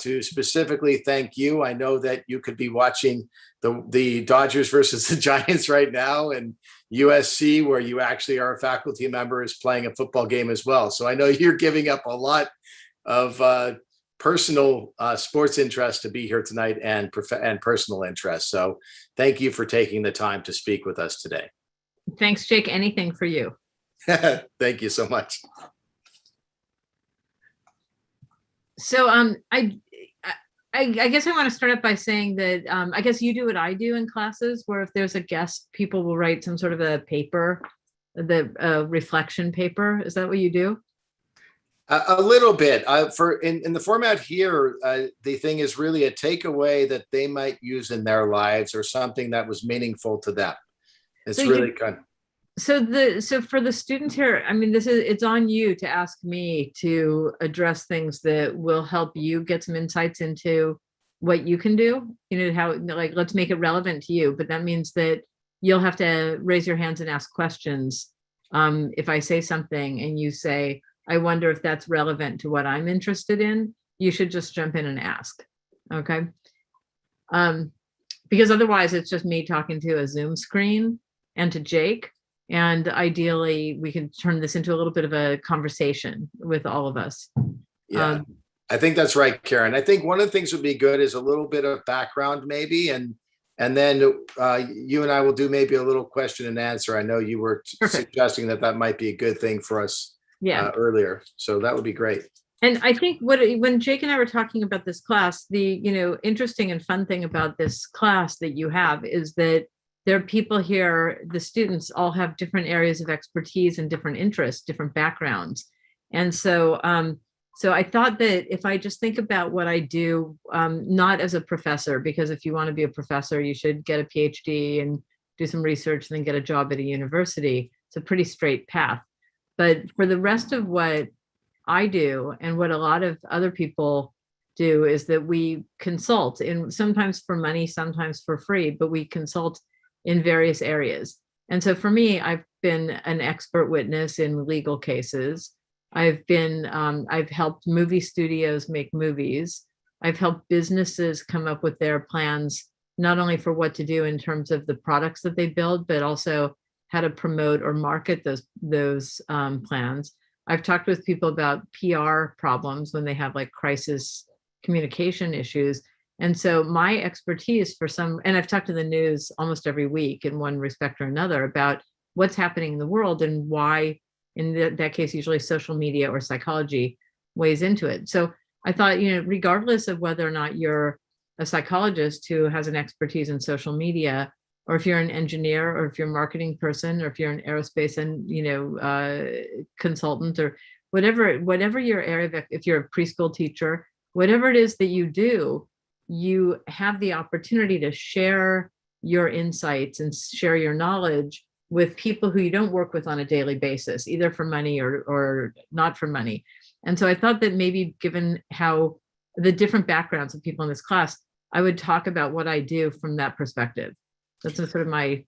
to specifically thank you. I know that you could be watching the Dodgers versus the Giants right now, and USC, where you actually are a faculty member, is playing a football game as well. So I know you're giving up a lot of personal sports interest to be here tonight, and personal interest. So thank you for taking the time to speak with us today. Thanks, Jake. Anything for you. Thank you so much. So I guess I want to start up by saying that I guess you do what I do in classes, where if there's a guest, people will write some sort of a paper, the reflection paper. Is that what you do? A little bit. In the format here, the thing is really a takeaway that they might use in their lives, or something that was meaningful to them. It's so really good. So for the students here, I mean, it's on you to ask me to address things that will help you get some insights into what you can do, how, like, let's make it relevant to you. But that means that you'll have to raise your hands and ask questions. If I say something and you say, I wonder if that's relevant to what I'm interested in, you should just jump in and ask. Okay. Because otherwise it's just me talking to a Zoom screen and to Jake. And ideally, we can turn this into a little bit of a conversation with all of us. Yeah, I think that's right, Karen. I think one of the things would be good is a little bit of background, maybe, and then you and I will do maybe a little question and answer. I know you were suggesting that might be a good thing for us earlier, so that would be great. And I think when Jake and I were talking about this class, the interesting and fun thing about this class that you have is that there are people here, the students all have different areas of expertise and different interests, different backgrounds. And so I thought that if I just think about what I do, not as a professor, because if you want to be a professor, you should get a PhD and do some research and then get a job at a university. It's a pretty straight path. But for the rest of what I do and what a lot of other people do is that we consult, and sometimes for money, sometimes for free, but we consult in various areas. And so for me, I've been an expert witness in legal cases. I've helped movie studios make movies. I've helped businesses come up with their plans, not only for what to do in terms of the products that they build, but also how to promote or market those plans. I've talked with people about PR problems when they have like crisis communication issues. And so my expertise and I've talked to the news almost every week in one respect or another about what's happening in the world and why, in that case, usually social media or psychology weighs into it. So I thought, regardless of whether or not you're a psychologist who has an expertise in social media, or if you're an engineer, or if you're a marketing person, or if you're an aerospace and consultant, or whatever your area of, if you're a preschool teacher, whatever it is that you do, you have the opportunity to share your insights and share your knowledge with people who you don't work with on a daily basis, either for money or not for money. And so I thought that maybe, given how the different backgrounds of people in this class, I would talk about what I do from that perspective. That's sort of my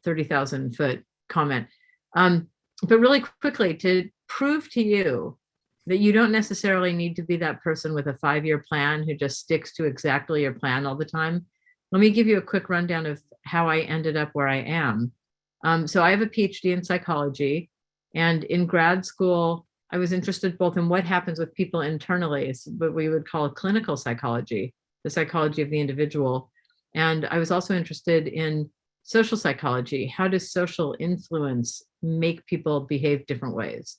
30,000 foot comment. But really quickly, to prove to you that you don't necessarily need to be that person with a 5-year plan who just sticks to exactly your plan all the time, let me give you a quick rundown of how I ended up where I am. So I have a PhD in psychology, and in grad school, I was interested both in what happens with people internally, what we would call clinical psychology, the psychology of the individual. And I was also interested in social psychology. How does social influence make people behave different ways?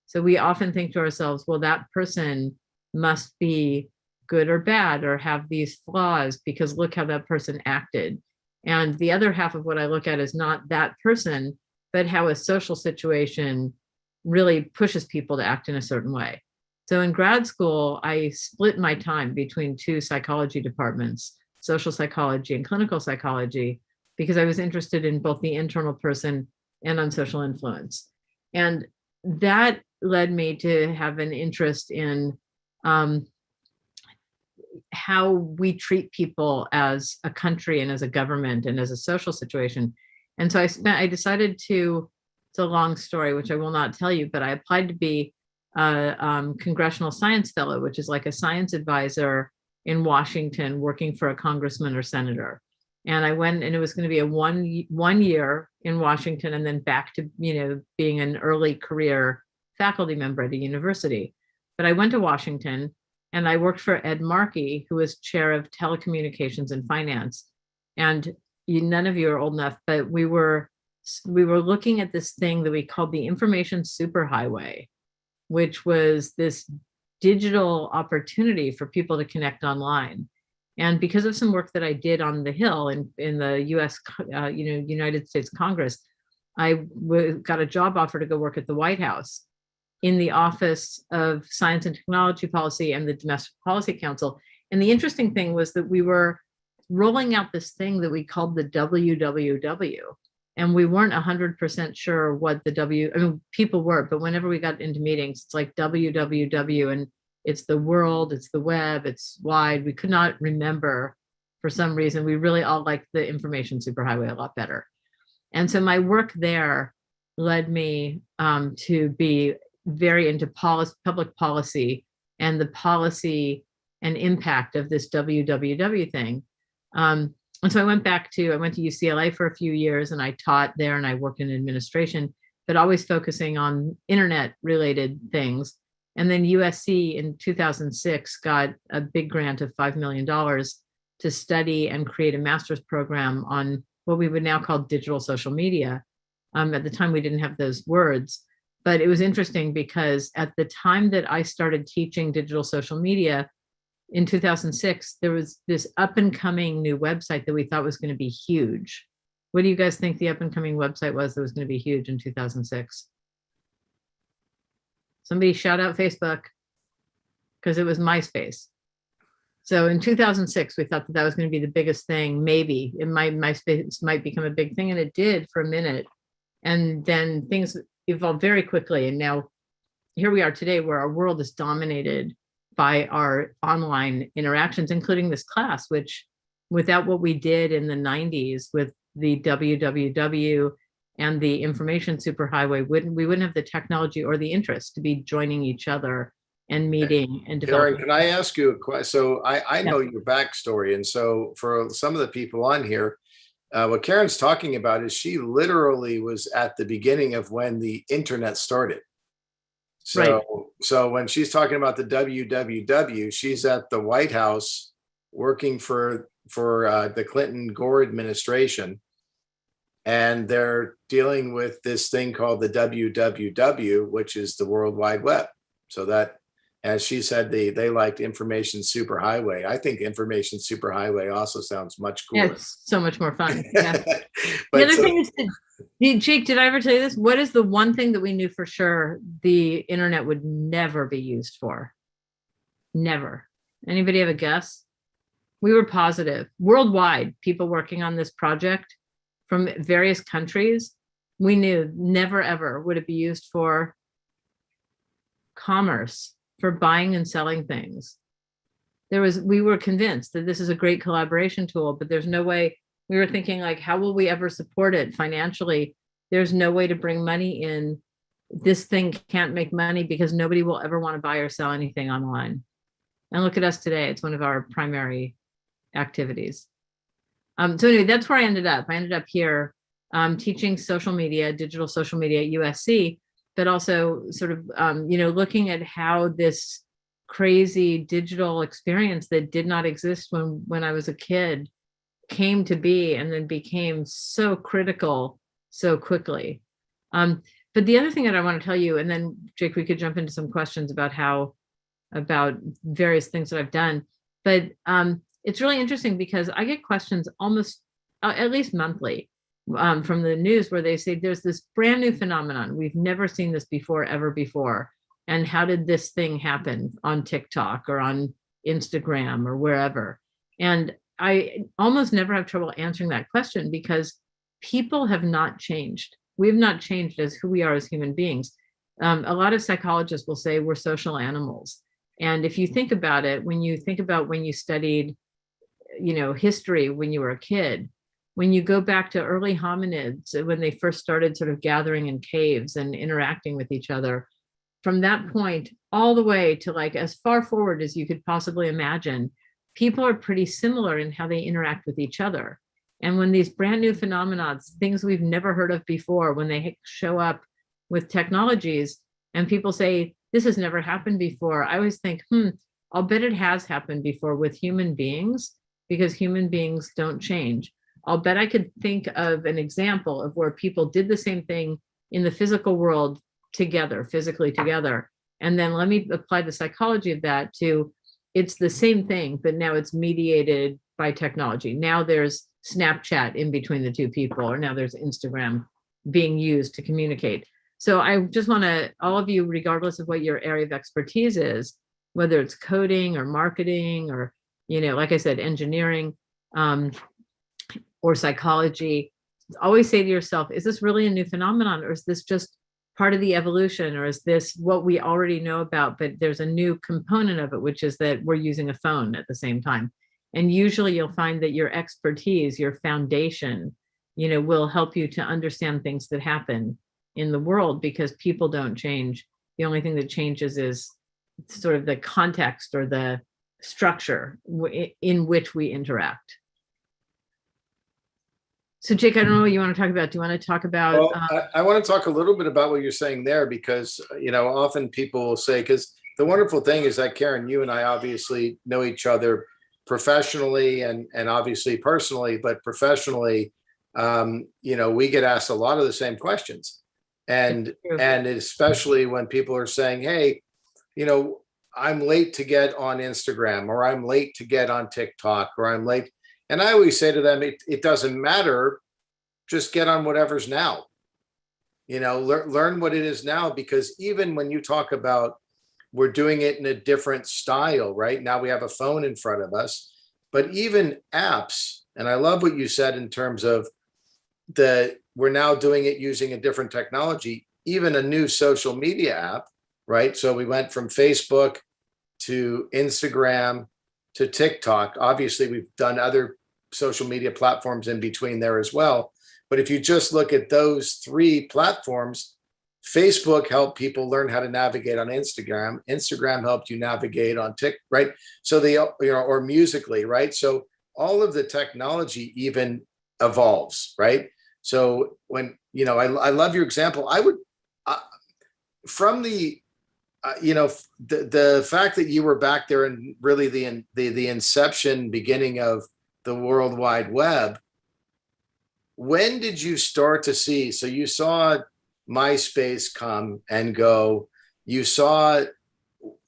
So we often think to ourselves, well, that person must be good or bad or have these flaws because look how that person acted. And the other half of what I look at is not that person, but how a social situation really pushes people to act in a certain way. So in grad school, I split my time between 2 psychology departments, social psychology and clinical psychology, because I was interested in both the internal person and on social influence. And that led me to have an interest in how we treat people as a country and as a government and as a social situation. And so I decided to, it's a long story, which I will not tell you, but I applied to be a congressional science fellow, which is like a science advisor in Washington working for a congressman or senator. And I went, and it was going to be a one year in Washington and then back to, being an early career faculty member at a university. But I went to Washington and I worked for Ed Markey, who was chair of telecommunications and finance. And none of you are old enough, but we were looking at this thing that we called the information superhighway, which was this digital opportunity for people to connect online. And because of some work that I did on the Hill in the US, United States Congress, I got a job offer to go work at the White House in the Office of Science and Technology Policy and the Domestic Policy Council. And the interesting thing was that we were rolling out this thing that we called the WWW. And we weren't 100% sure what people were, but whenever we got into meetings, it's like WWW, and it's the world, it's the web, it's wide. We could not remember for some reason. We really all liked the information superhighway a lot better. And so my work there led me to be very into public policy and the policy and impact of this WWW thing. And so I went to UCLA for a few years and I taught there and I worked in administration, but always focusing on internet related things. And then USC in 2006 got a big grant of $5 million to study and create a master's program on what we would now call digital social media. At the time, we didn't have those words, but it was interesting because at the time that I started teaching digital social media, in 2006, there was this up and coming new website that we thought was going to be huge. What do you guys think the up and coming website was that was going to be huge in 2006? Somebody shout out Facebook, because it was MySpace. So in 2006, we thought that was going to be the biggest thing. Maybe MySpace might become a big thing, and it did for a minute. And then things evolved very quickly. And now here we are today, where our world is dominated by our online interactions, including this class, which without what we did in the 90s with the WWW and the information superhighway, we wouldn't have the technology or the interest to be joining each other and meeting and developing. Karen, can I ask you a question? So I know your backstory. And so for some of the people on here, what Karen's talking about is she literally was at the beginning of when the internet started. So, right. So when she's talking about the WWW, she's at the White House working for the Clinton-Gore administration, and they're dealing with this thing called the WWW, which is the World Wide Web. So that, as she said, they liked information superhighway. I think information superhighway also sounds much cooler. Yeah, it's so much more fun. Yeah. The other thing is, Jake, did I ever tell you this? What is the one thing that we knew for sure the internet would never be used for? Never. Anybody have a guess? We were positive. Worldwide, people working on this project from various countries, we knew never ever would it be used for commerce, for buying and selling things. We were convinced that this is a great collaboration tool, but there's no way. We were thinking, like, how will we ever support it financially? There's no way to bring money in. This thing can't make money because nobody will ever want to buy or sell anything online. And look at us today. It's one of our primary activities. So anyway, that's where I ended up. I ended up here teaching social media, digital social media at USC, but also sort of, looking at how this crazy digital experience that did not exist when I was a kid came to be and then became so critical so quickly. But the other thing that I want to tell you, and then Jake, we could jump into some questions about various things that I've done. But it's really interesting because I get questions almost at least monthly from the news where they say there's this brand new phenomenon. We've never seen this before, ever before. And how did this thing happen on TikTok or on Instagram or wherever? And I almost never have trouble answering that question because people have not changed. We have not changed as who we are as human beings. A lot of psychologists will say we're social animals. And if you think about it, when you studied, history when you were a kid, when you go back to early hominids, when they first started sort of gathering in caves and interacting with each other, from that point all the way to like as far forward as you could possibly imagine, people are pretty similar in how they interact with each other. And when these brand new phenomena, things we've never heard of before, when they show up with technologies and people say, this has never happened before, I always think, I'll bet it has happened before with human beings, because human beings don't change. I'll bet I could think of an example of where people did the same thing in the physical world together, physically together. And then let me apply the psychology of that to, it's the same thing, but now it's mediated by technology. Now there's Snapchat in between the two people, or now there's Instagram being used to communicate. So I just want to, all of you, regardless of what your area of expertise is, whether it's coding or marketing or, like I said, engineering, or psychology, always say to yourself, is this really a new phenomenon, or is this just part of the evolution, or is this what we already know about, but there's a new component of it, which is that we're using a phone at the same time. And usually you'll find that your expertise, your foundation, will help you to understand things that happen in the world, because people don't change. The only thing that changes is sort of the context or the structure in which we interact. So Jake, I don't know what you want to talk about. Do you want to talk about? Well, I want to talk a little bit about what you're saying there, because, often people will say, because the wonderful thing is that, Karen, you and I obviously know each other professionally and obviously personally, but professionally, we get asked a lot of the same questions. And especially when people are saying, hey, I'm late to get on Instagram, or I'm late to get on TikTok, or I'm late. And I always say to them, it doesn't matter. Just get on whatever's now. Learn what it is now, because even when you talk about, we're doing it in a different style, right? Now we have a phone in front of us, but even apps, and I love what you said in terms of we're now doing it using a different technology, even a new social media app, right? So we went from Facebook to Instagram to TikTok. Obviously, we've done other social media platforms in between there as well. But if you just look at those three platforms, Facebook helped people learn how to navigate on Instagram. Instagram helped you navigate on TikTok, right? So or Musically, right? So all of the technology even evolves, right? So when, I love your example. I would, from the fact that you were back there and really the inception beginning of the World Wide Web, when did you start to see? So you saw MySpace come and go. You saw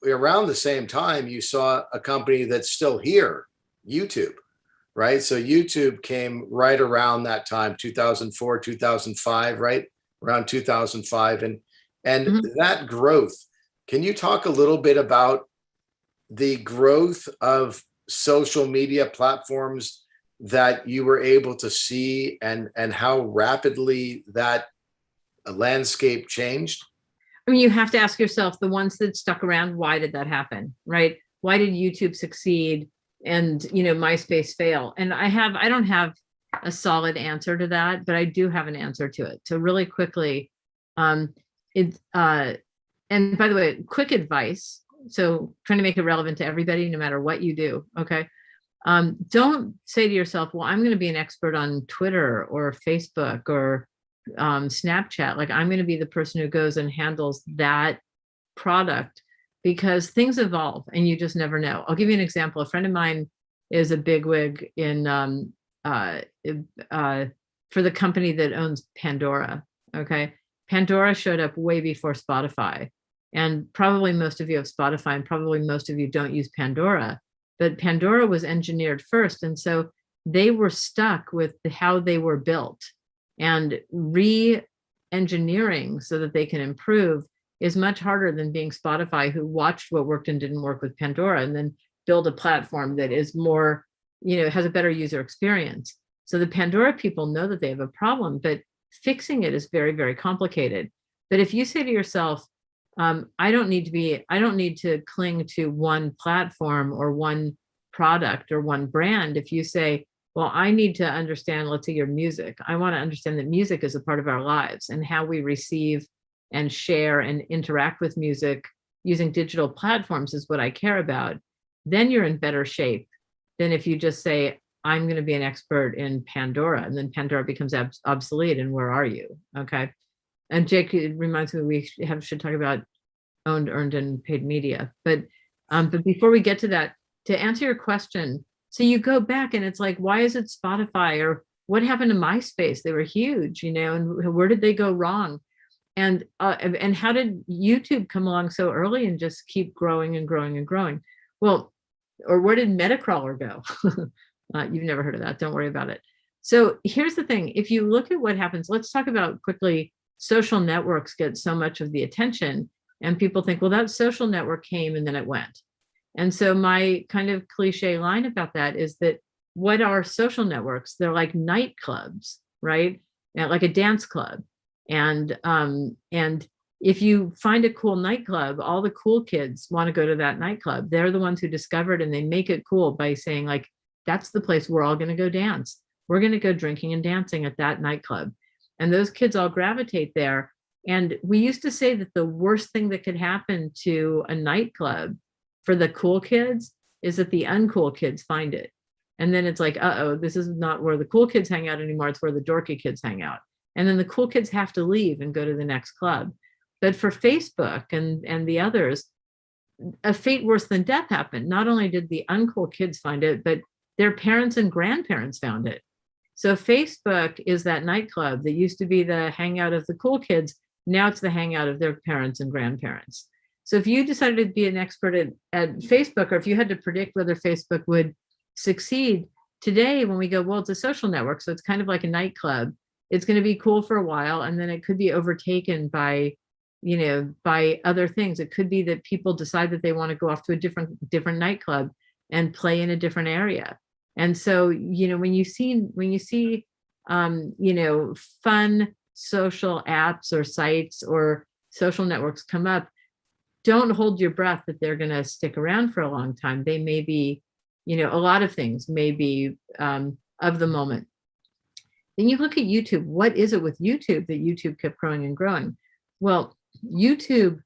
around the same time, you saw a company that's still here, YouTube, right? So YouTube came right around that time, 2004, 2005, right? Around 2005. And that growth, can you talk a little bit about the growth of social media platforms that you were able to see, and how rapidly that landscape changed? I mean, you have to ask yourself, the ones that stuck around, why did that happen, right? Why did YouTube succeed and, MySpace fail? And I don't have a solid answer to that, but I do have an answer to it. So really quickly, and by the way, quick advice. So trying to make it relevant to everybody, no matter what you do. Okay. Don't say to yourself, well, I'm going to be an expert on Twitter or Facebook or Snapchat. Like, I'm going to be the person who goes and handles that product, because things evolve and you just never know. I'll give you an example. A friend of mine is a bigwig in for the company that owns Pandora. Okay. Pandora showed up way before Spotify. And probably most of you have Spotify, and probably most of you don't use Pandora. But Pandora was engineered first. And so they were stuck with how they were built. And re-engineering so that they can improve is much harder than being Spotify, who watched what worked and didn't work with Pandora and then build a platform that is more, has a better user experience. So the Pandora people know that they have a problem, but fixing it is very, very complicated. But if you say to yourself, I don't need to cling to one platform or one product or one brand. If you say, well, I need to understand, let's say, your music. I want to understand that music is a part of our lives, and how we receive and share and interact with music using digital platforms is what I care about. Then you're in better shape than if you just say, I'm going to be an expert in Pandora, and then Pandora becomes obsolete. And where are you? Okay. And Jake, it reminds me, we should talk about owned, earned, and paid media. But before we get to that, to answer your question, so you go back and it's like, why is it Spotify, or what happened to MySpace? They were huge, and where did they go wrong? And how did YouTube come along so early and just keep growing and growing and growing? Well, or where did Metacrawler go? You've never heard of that. Don't worry about it. So here's the thing. If you look at what happens, let's talk about quickly, social networks get so much of the attention and people think, well, that social network came and then it went. And so my kind of cliche line about that is that what are social networks? They're like nightclubs, right? Like a dance club. And if you find a cool nightclub, all the cool kids want to go to that nightclub. They're the ones who discovered, and they make it cool by saying, like, that's the place we're all going to go dance. We're going to go drinking and dancing at that nightclub. And those kids all gravitate there. And we used to say that the worst thing that could happen to a nightclub for the cool kids is that the uncool kids find it. And then it's like, uh-oh, this is not where the cool kids hang out anymore. It's where the dorky kids hang out. And then the cool kids have to leave and go to the next club. But for Facebook and the others, a fate worse than death happened. Not only did the uncool kids find it, but their parents and grandparents found it. So Facebook is that nightclub that used to be the hangout of the cool kids. Now it's the hangout of their parents and grandparents. So if you decided to be an expert at Facebook, or if you had to predict whether Facebook would succeed today, when we go, well, it's a social network, so it's kind of like a nightclub. It's going to be cool for a while, and then it could be overtaken by other things. It could be that people decide that they want to go off to a different nightclub and play in a different area. And so, when you see fun social apps or sites or social networks come up, don't hold your breath that they're going to stick around for a long time. They may be, a lot of things may be of the moment. Then you look at YouTube. What is it with YouTube that YouTube kept growing and growing? Well, YouTube,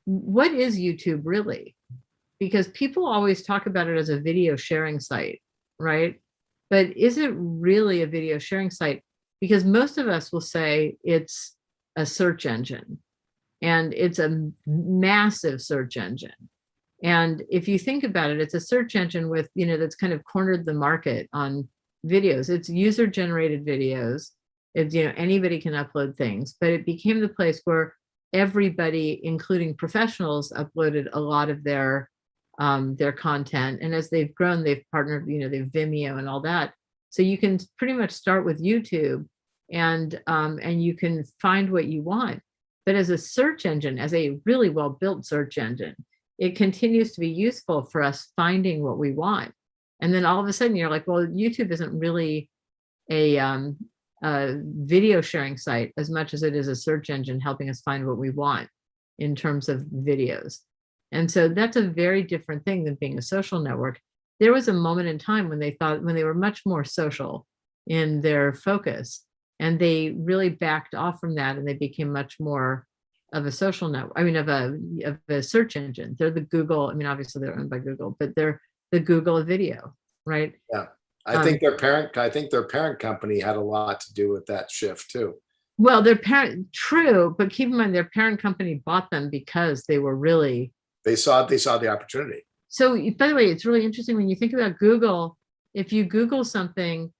what is YouTube really? Because people always talk about it as a video sharing site, right? But is it really a video sharing site? Because most of us will say it's a search engine, and it's a massive search engine. And if you think about it, it's a search engine with, that's kind of cornered the market on videos. It's user generated videos. It's, anybody can upload things, but it became the place where everybody, including professionals, uploaded a lot of their content. And as they've grown, they've partnered, they've Vimeo and all that. So you can pretty much start with YouTube and you can find what you want. But as a search engine, as a really well-built search engine, it continues to be useful for us finding what we want. And then all of a sudden you're like, well, YouTube isn't really a video sharing site as much as it is a search engine helping us find what we want in terms of videos. And so that's a very different thing than being a social network. There was a moment in time when they were much more social in their focus, and they really backed off from that, and they became much more of a social network. I mean, of a search engine. They're the Google. I mean, obviously they're owned by Google, but they're the Google of video, right? Yeah, I think their parent company had a lot to do with that shift too. Well, true, but keep in mind their parent company bought them because they were really. They saw the opportunity. So, by the way, it's really interesting when you think about Google. If you Google something,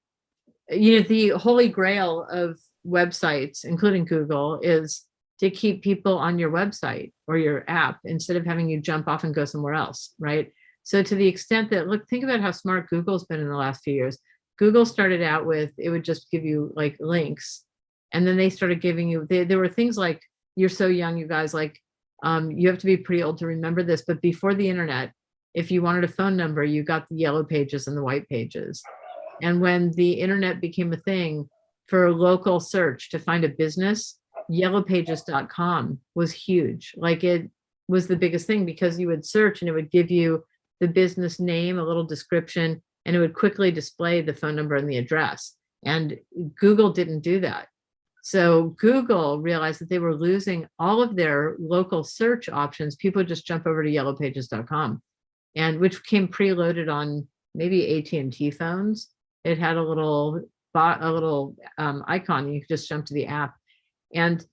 the holy grail of websites, including Google, is to keep people on your website or your app instead of having you jump off and go somewhere else, right? So to the extent that, look, think about how smart Google's been in the last few years. Google started out with, it would just give you like links. And then they started giving you, there were things like, you're so young, you guys, like, you have to be pretty old to remember this, but before the internet, if you wanted a phone number, you got the yellow pages and the white pages. And when the internet became a thing for local search to find a business, yellowpages.com was huge. Like, it was the biggest thing because you would search and it would give you the business name, a little description, and it would quickly display the phone number and the address. And Google didn't do that. So Google realized that they were losing all of their local search options. People would just jump over to yellowpages.com, and which came preloaded on maybe AT&T phones. It had a little icon. You could just jump to the app, and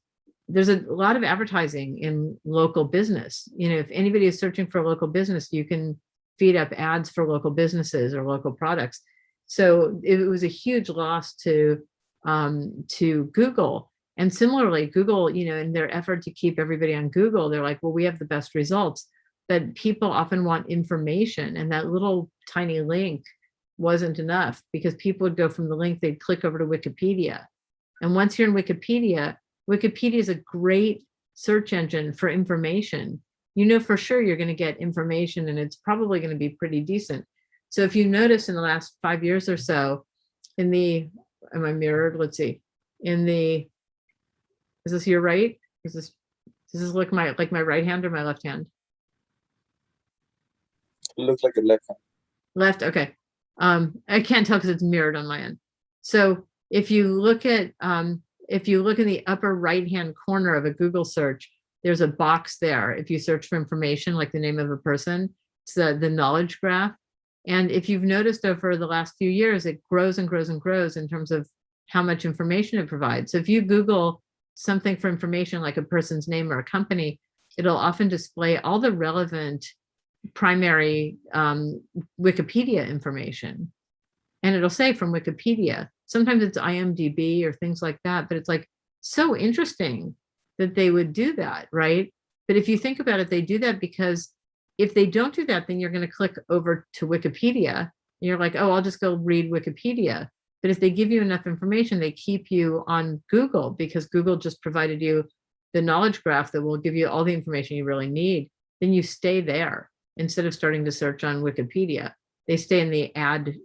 there's a lot of advertising in local business. If anybody is searching for a local business, you can feed up ads for local businesses or local products. So it was a huge loss to Google. And similarly, Google, in their effort to keep everybody on Google, they're like, well, we have the best results. But people often want information, and that little tiny link wasn't enough, because people would go from the link, they'd click over to Wikipedia. And once you're in Wikipedia, Wikipedia is a great search engine for information. For sure you're going to get information, and it's probably going to be pretty decent. So if you notice in the last 5 years or so, am I mirrored? Let's see. Is this your right? Does this look like my right hand or my left hand? It looks like a left hand. Left, okay. I can't tell because it's mirrored on my end. So if you look in the upper right hand corner of a Google search, there's a box there. If you search for information like the name of a person, it's the knowledge graph. And if you've noticed over the last few years, it grows and grows and grows in terms of how much information it provides. So if you Google something for information like a person's name or a company, it'll often display all the relevant primary Wikipedia information. And it'll say from Wikipedia. Sometimes it's IMDb or things like that, but it's like so interesting that they would do that, right? But if you think about it, they do that because if they don't do that, then you're going to click over to Wikipedia and you're like, oh, I'll just go read Wikipedia. But if they give you enough information, they keep you on Google, because Google just provided you the knowledge graph that will give you all the information you really need. Then you stay there instead of starting to search on Wikipedia. They stay in the ad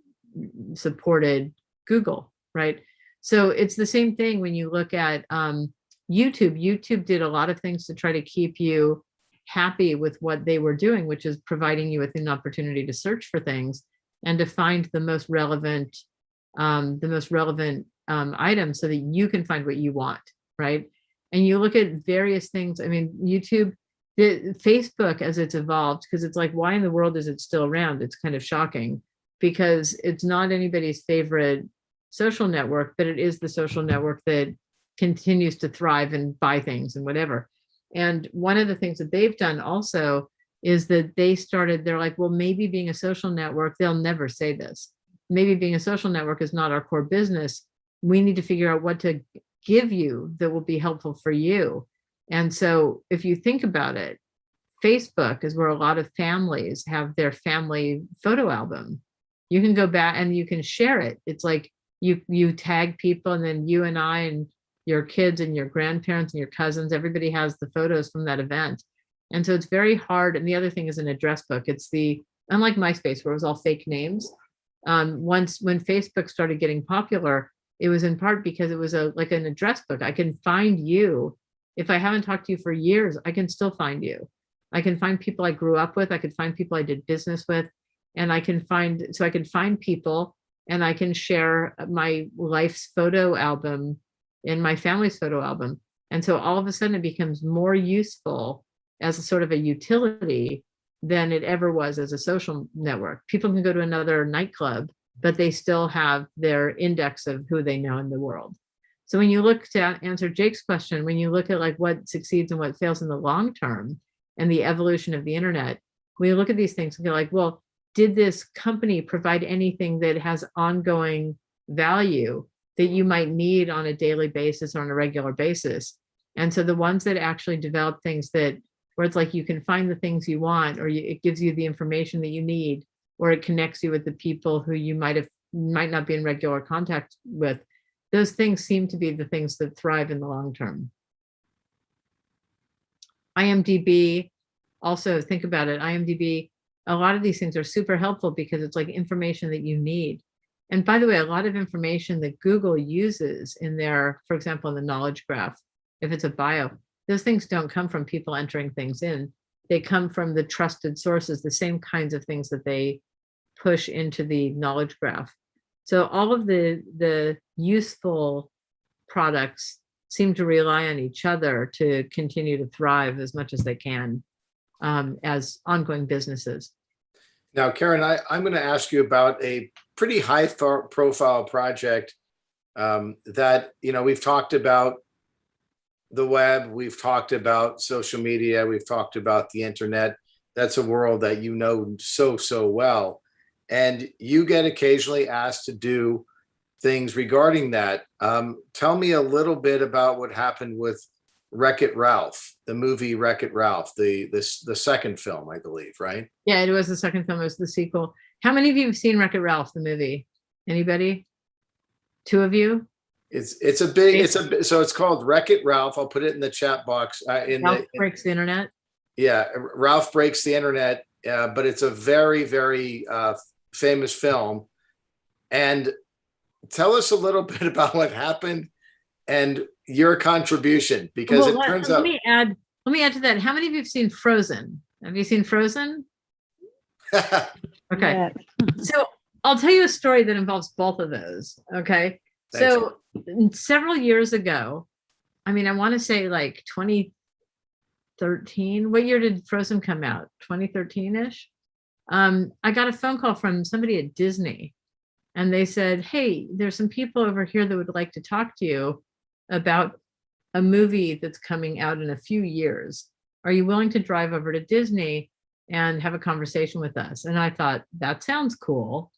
supported Google, right? So it's the same thing when you look at YouTube. YouTube did a lot of things to try to keep you happy with what they were doing, which is providing you with an opportunity to search for things and to find the most relevant items so that you can find what you want, right? And you look at various things. I mean, YouTube, Facebook, as it's evolved, because it's like, why in the world is it still around? It's kind of shocking, because it's not anybody's favorite social network, but it is the social network that continues to thrive and buy things and whatever. And one of the things that they've done also is that they're like, well, maybe being a social network, they'll never say this, maybe being a social network is not our core business. We need to figure out what to give you that will be helpful for you. And so if you think about it, Facebook is where a lot of families have their family photo album. You can go back and you can share it. It's like you tag people, and then you and I and your kids and your grandparents and your cousins, everybody has the photos from that event. And so it's very hard. And the other thing is an address book. It's unlike MySpace, where it was all fake names. Once when Facebook started getting popular, it was in part because it was like an address book. I can find you. If I haven't talked to you for years, I can still find you. I can find people I grew up with. I could find people I did business with. And I can find people, and I can share my life's photo album and my family's photo album. And so all of a sudden it becomes more useful as a sort of a utility than it ever was as a social network. People can go to another nightclub, but they still have their index of who they know in the world. So when you look to answer Jake's question, when you look at like what succeeds and what fails in the long term and the evolution of the internet, we look at these things and go like, well, did this company provide anything that has ongoing value that you might need on a daily basis or on a regular basis? And so the ones that actually develop things where it's like you can find the things you want, or it gives you the information that you need, or it connects you with the people who you might not be in regular contact with, those things seem to be the things that thrive in the long term. IMDb, also think about it. IMDb, a lot of these things are super helpful because it's like information that you need. And by the way, a lot of information that Google uses in their, for example, in the knowledge graph, if it's a bio, those things don't come from people entering things in. They come from the trusted sources, the same kinds of things that they push into the knowledge graph. So all of the useful products seem to rely on each other to continue to thrive as much as they can as ongoing businesses. Now, Karen, I'm going to ask you about a pretty high profile project that, we've talked about the web, we've talked about social media, we've talked about the internet. That's a world that you know so well. And you get occasionally asked to do things regarding that. Tell me a little bit about what happened with WreckIt Ralph, the movie WreckIt Ralph, the second film, I believe, right? Yeah, it was the second film, it was the sequel. How many of you have seen WreckIt Ralph, the movie? Anybody? Two of you? So it's called WreckIt Ralph. I'll put it in the chat box. Ralph Breaks the Internet. Yeah, Ralph Breaks the Internet, but it's a very, very famous film. And tell us a little bit about what happened and your contribution, because Well, it turns let out. me add to that. How many of you have seen Frozen? Have you seen Frozen? Okay. Yeah. So I'll tell you a story that involves both of those. Okay. Thanks. So several years ago, I mean, I want to say like 2013. What year did Frozen come out? 2013-ish. I got a phone call from somebody at Disney, and they said, "Hey, there's some people over here that would like to talk to you about a movie that's coming out in a few years. Are you willing to drive over to Disney and have a conversation with us?" And I thought, that sounds cool.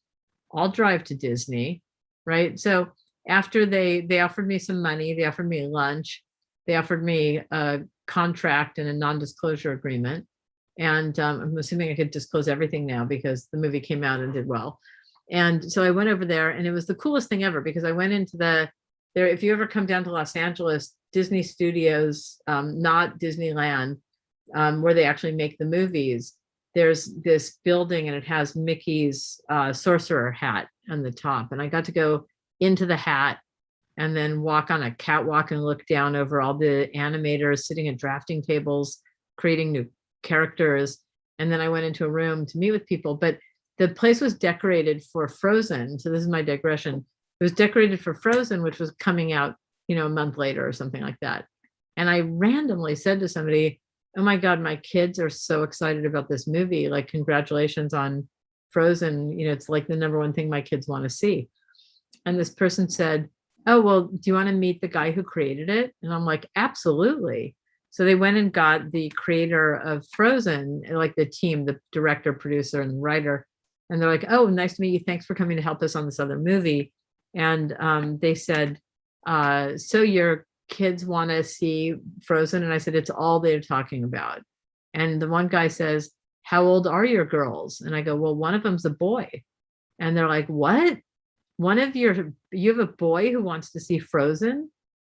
I'll drive to Disney, right? So after they offered me some money, they offered me lunch, they offered me a contract and a non-disclosure agreement. And I'm assuming I could disclose everything now because the movie came out and did well. And so I went over there, and it was the coolest thing ever, because I went into there. If you ever come down to Los Angeles, Disney Studios, not Disneyland, where they actually make the movies, there's this building, and it has Mickey's sorcerer hat on the top. And I got to go into the hat and then walk on a catwalk and look down over all the animators sitting at drafting tables, creating new characters. And then I went into a room to meet with people, but the place was decorated for Frozen. So this is my digression. It was decorated for Frozen, which was coming out, a month later or something like that. And I randomly said to somebody, "Oh my God, my kids are so excited about this movie. Like, congratulations on Frozen. It's like the number one thing my kids want to see." And this person said, "Oh, well, do you want to meet the guy who created it?" And I'm like, "Absolutely." So they went and got the creator of Frozen, like the team, the director, producer, and writer. And they're like, "Oh, nice to meet you. Thanks for coming to help us on this other movie." And they said, "So your kids want to see Frozen?" And I said, "It's all they're talking about." And the one guy says, "How old are your girls?" And I go, "Well, one of them's a boy." And they're like, "What? You have a boy who wants to see Frozen?"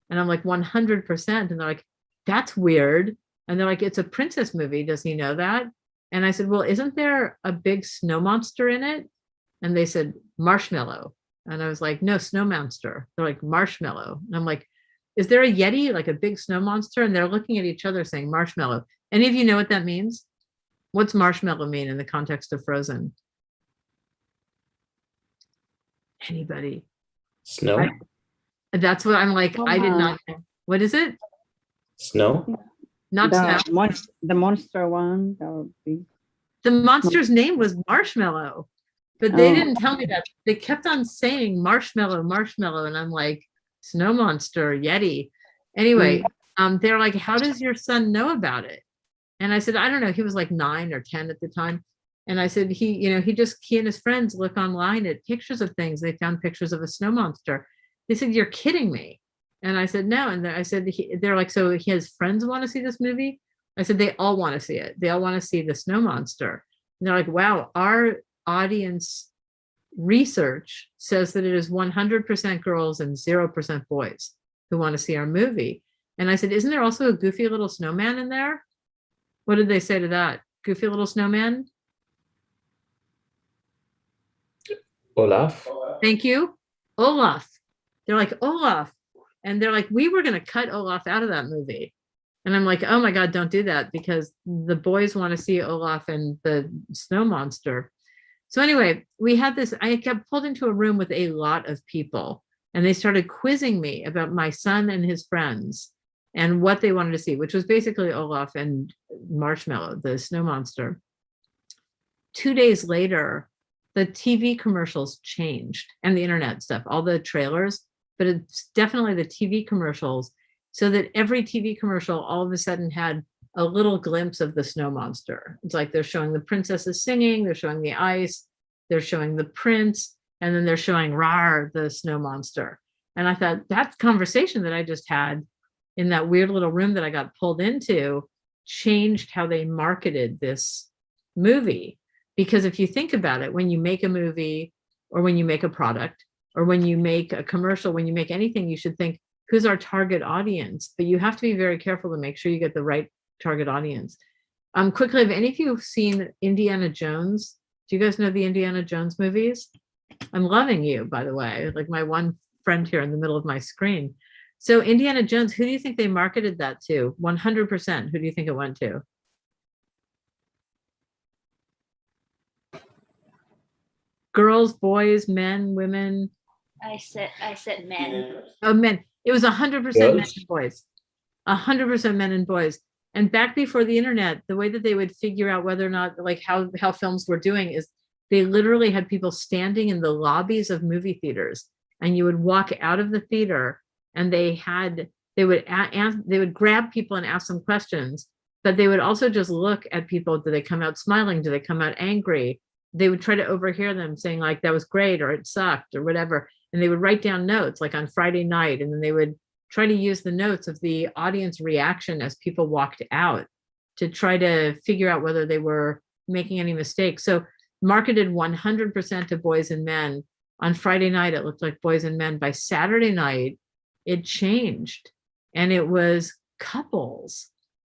And I'm like, 100%. And they're like, "That's weird." And they're like, "It's a princess movie. Does he know that?" And I said, "Well, isn't there a big snow monster in it?" And they said, "Marshmallow." And I was like, "No, snow monster." They're like, "Marshmallow." And I'm like, "Is there a Yeti, like a big snow monster?" And they're looking at each other saying marshmallow. Any of you know what that means? What's marshmallow mean in the context of Frozen? Anybody? Snow? That's what I'm like. I did not know. What is it? Snow? Not snow. The monster one, that would be. The monster's name was Marshmallow, but they Oh. didn't tell me that. They kept on saying marshmallow, marshmallow. And I'm like, snow monster, Yeti. Anyway, they're like, "How does your son know about it?" And I said, "I don't know." He was like 9 or 10 at the time. And I said, he and his friends look online at pictures of things. They found pictures of a snow monster. They said, "You're kidding me." And I said, "No." And I said, they're like, "So his friends want to see this movie?" I said, "They all want to see it. They all want to see the snow monster." And they're like, "Wow, our audience research says that it is 100% girls and 0% boys who want to see our movie." And I said, "Isn't there also a goofy little snowman in there?" What did they say to that? Goofy little snowman? Olaf? Thank you. Olaf. They're like, "Olaf." And they're like, "We were going to cut Olaf out of that movie." And I'm like, "Oh my God, don't do that," because the boys want to see Olaf and the snow monster. So anyway, we had this, I got pulled into a room with a lot of people, and they started quizzing me about my son and his friends and what they wanted to see, which was basically Olaf and Marshmallow, the snow monster. 2 days later, the TV commercials changed and the internet stuff, all the trailers, but it's definitely the TV commercials, so that every TV commercial all of a sudden had a little glimpse of the snow monster. It's like they're showing the princesses singing, they're showing the ice, they're showing the prince, and then they're showing Rar, the snow monster. And I thought that conversation that I just had in that weird little room that I got pulled into changed how they marketed this movie. Because if you think about it, when you make a movie or when you make a product or when you make a commercial, when you make anything, you should think, who's our target audience? But you have to be very careful to make sure you get the right target audience. Quickly, have any of you seen Indiana Jones? Do you guys know the Indiana Jones movies? I'm loving you, by the way, like my one friend here in the middle of my screen. So Indiana Jones, who do you think they marketed that to? 100%. Who do you think it went to? Girls, boys, men, women? I said men. Oh, men. It was 100% men Girls. and boys. 100% men and boys. And back before the internet, the way that they would figure out whether or not, like how films were doing is they literally had people standing in the lobbies of movie theaters, and you would walk out of the theater and they would grab people and ask them questions, but they would also just look at people. Do they come out smiling? Do they come out angry? They would try to overhear them saying like, that was great, or it sucked, or whatever. And they would write down notes like on Friday night, and then they would try to use the notes of the audience reaction as people walked out to try to figure out whether they were making any mistakes. So marketed 100% to boys and men. On Friday night, it looked like boys and men. By Saturday night, it changed and it was couples.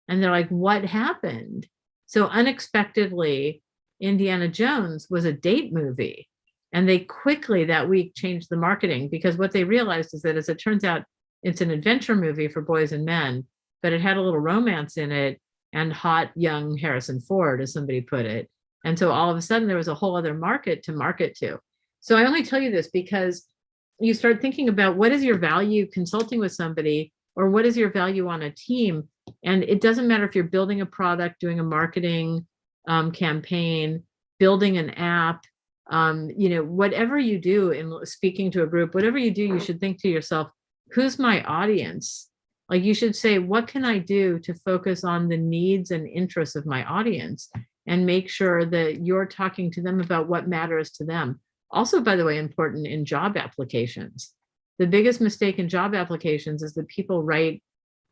And they're like, what happened? So unexpectedly, Indiana Jones was a date movie. And they quickly that week changed the marketing, because what they realized is that, as it turns out, it's an adventure movie for boys and men, but it had a little romance in it and hot young Harrison Ford, as somebody put it. And so all of a sudden there was a whole other market to market to. So I only tell you this because you start thinking about what is your value consulting with somebody, or what is your value on a team. And it doesn't matter if you're building a product, doing a marketing campaign, building an app, whatever you do in speaking to a group, whatever you do, you should think to yourself, who's my audience? Like you should say, what can I do to focus on the needs and interests of my audience, and make sure that you're talking to them about what matters to them. Also, by the way, important in job applications. The biggest mistake in job applications is that people write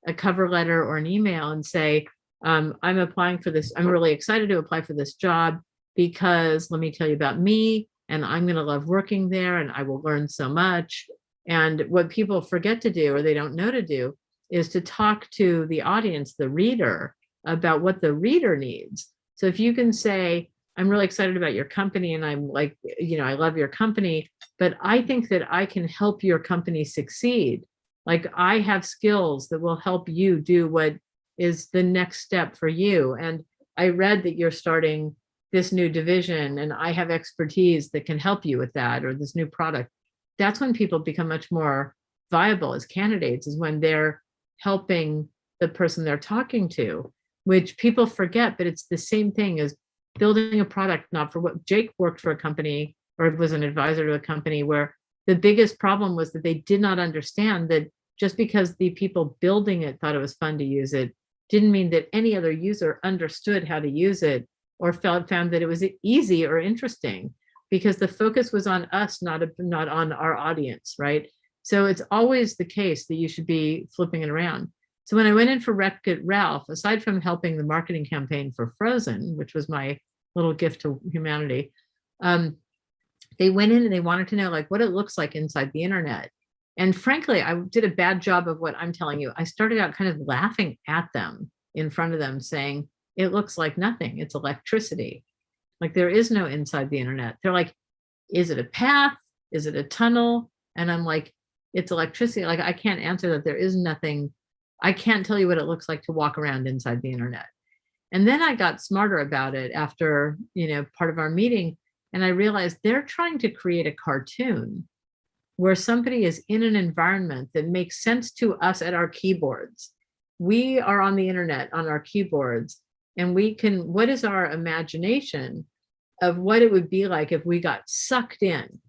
a cover letter or an email and say, I'm applying for this. I'm really excited to apply for this job because let me tell you about me, and I'm going to love working there, and I will learn so much. And what people forget to do, or they don't know to do, is to talk to the audience, the reader, about what the reader needs. So if you can say, I'm really excited about your company, and I'm like, I love your company, but I think that I can help your company succeed. Like I have skills that will help you do what is the next step for you. And I read that you're starting this new division, and I have expertise that can help you with that, or this new product. That's when people become much more viable as candidates, is when they're helping the person they're talking to, which people forget, but it's the same thing as building a product. Not for what Jake worked for a company, or was an advisor to a company, where the biggest problem was that they did not understand that just because the people building it thought it was fun to use it, didn't mean that any other user understood how to use it or found that it was easy or interesting, because the focus was on us, not on our audience, right? So it's always the case that you should be flipping it around. So when I went in for WreckIt Ralph, aside from helping the marketing campaign for Frozen, which was my little gift to humanity, they went in and they wanted to know like what it looks like inside the internet. And frankly, I did a bad job of what I'm telling you. I started out kind of laughing at them in front of them, saying, it looks like nothing. It's electricity. Like there is no inside the internet. They're like, is it a path? Is it a tunnel? And I'm like, it's electricity. Like I can't answer that. There is nothing. I can't tell you what it looks like to walk around inside the internet. And then I got smarter about it after, part of our meeting. And I realized they're trying to create a cartoon where somebody is in an environment that makes sense to us at our keyboards. We are on the internet on our keyboards, and we can, what is our imagination of what it would be like if we got sucked in.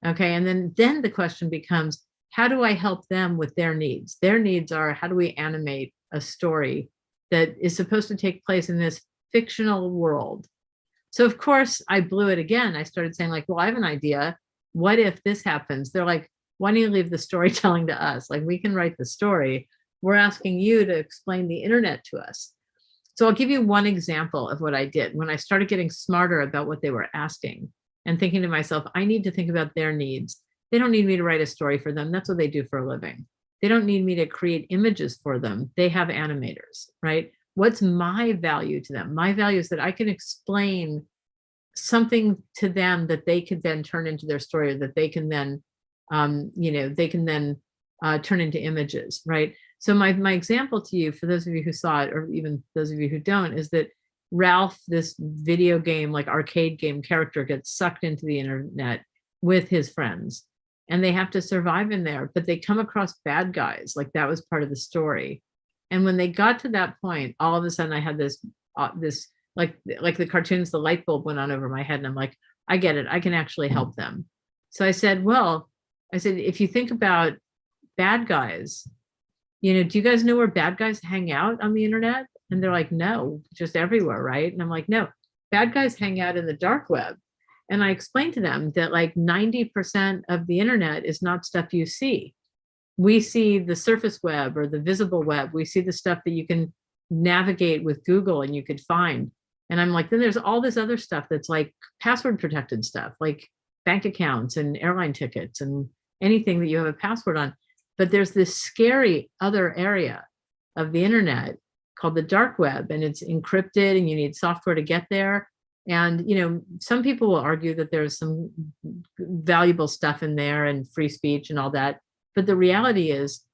Okay. And then the question becomes, how do I help them with their needs? Their needs are, how do we animate a story that is supposed to take place in this fictional world? So of course I blew it again. I started saying like, well, I have an idea. What if this happens? They're like, why don't you leave the storytelling to us? Like, we can write the story. We're asking you to explain the internet to us. So I'll give you one example of what I did when I started getting smarter about what they were asking and thinking to myself, I need to think about their needs. They don't need me to write a story for them. That's what they do for a living. They don't need me to create images for them. They have animators, right? What's my value to them? My value is that I can explain something to them that they could then turn into their story, or that they can then, turn into images, right? So my example to you, for those of you who saw it, or even those of you who don't, is that Ralph, this video game, like arcade game character, gets sucked into the internet with his friends, and they have to survive in there, but they come across bad guys. Like, that was part of the story. And when they got to that point, all of a sudden I had this like the cartoons, the light bulb went on over my head, and I'm like, I get it. I can actually help them. So I said, if you think about bad guys, do you guys know where bad guys hang out on the internet? And they're like, no, just everywhere, right? And I'm like, no, bad guys hang out in the dark web. And I explained to them that like 90% of the internet is not stuff you see. We see the surface web or the visible web. We see the stuff that you can navigate with Google and you could find. And I'm like, then there's all this other stuff that's like password protected stuff, like bank accounts and airline tickets and anything that you have a password on. But there's this scary other area of the internet called the dark web, and it's encrypted and you need software to get there. And, some people will argue that there's some valuable stuff in there and free speech and all that. But the reality is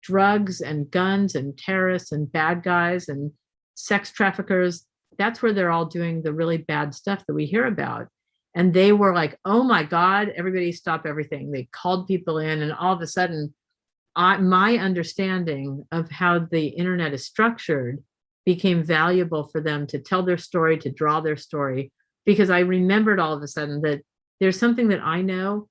drugs and guns and terrorists and bad guys and sex traffickers, that's where they're all doing the really bad stuff that we hear about. And they were like, oh my God, everybody stop everything. They called people in, and all of a sudden, my understanding of how the internet is structured became valuable for them to tell their story, to draw their story, because I remembered all of a sudden that there's something that I know,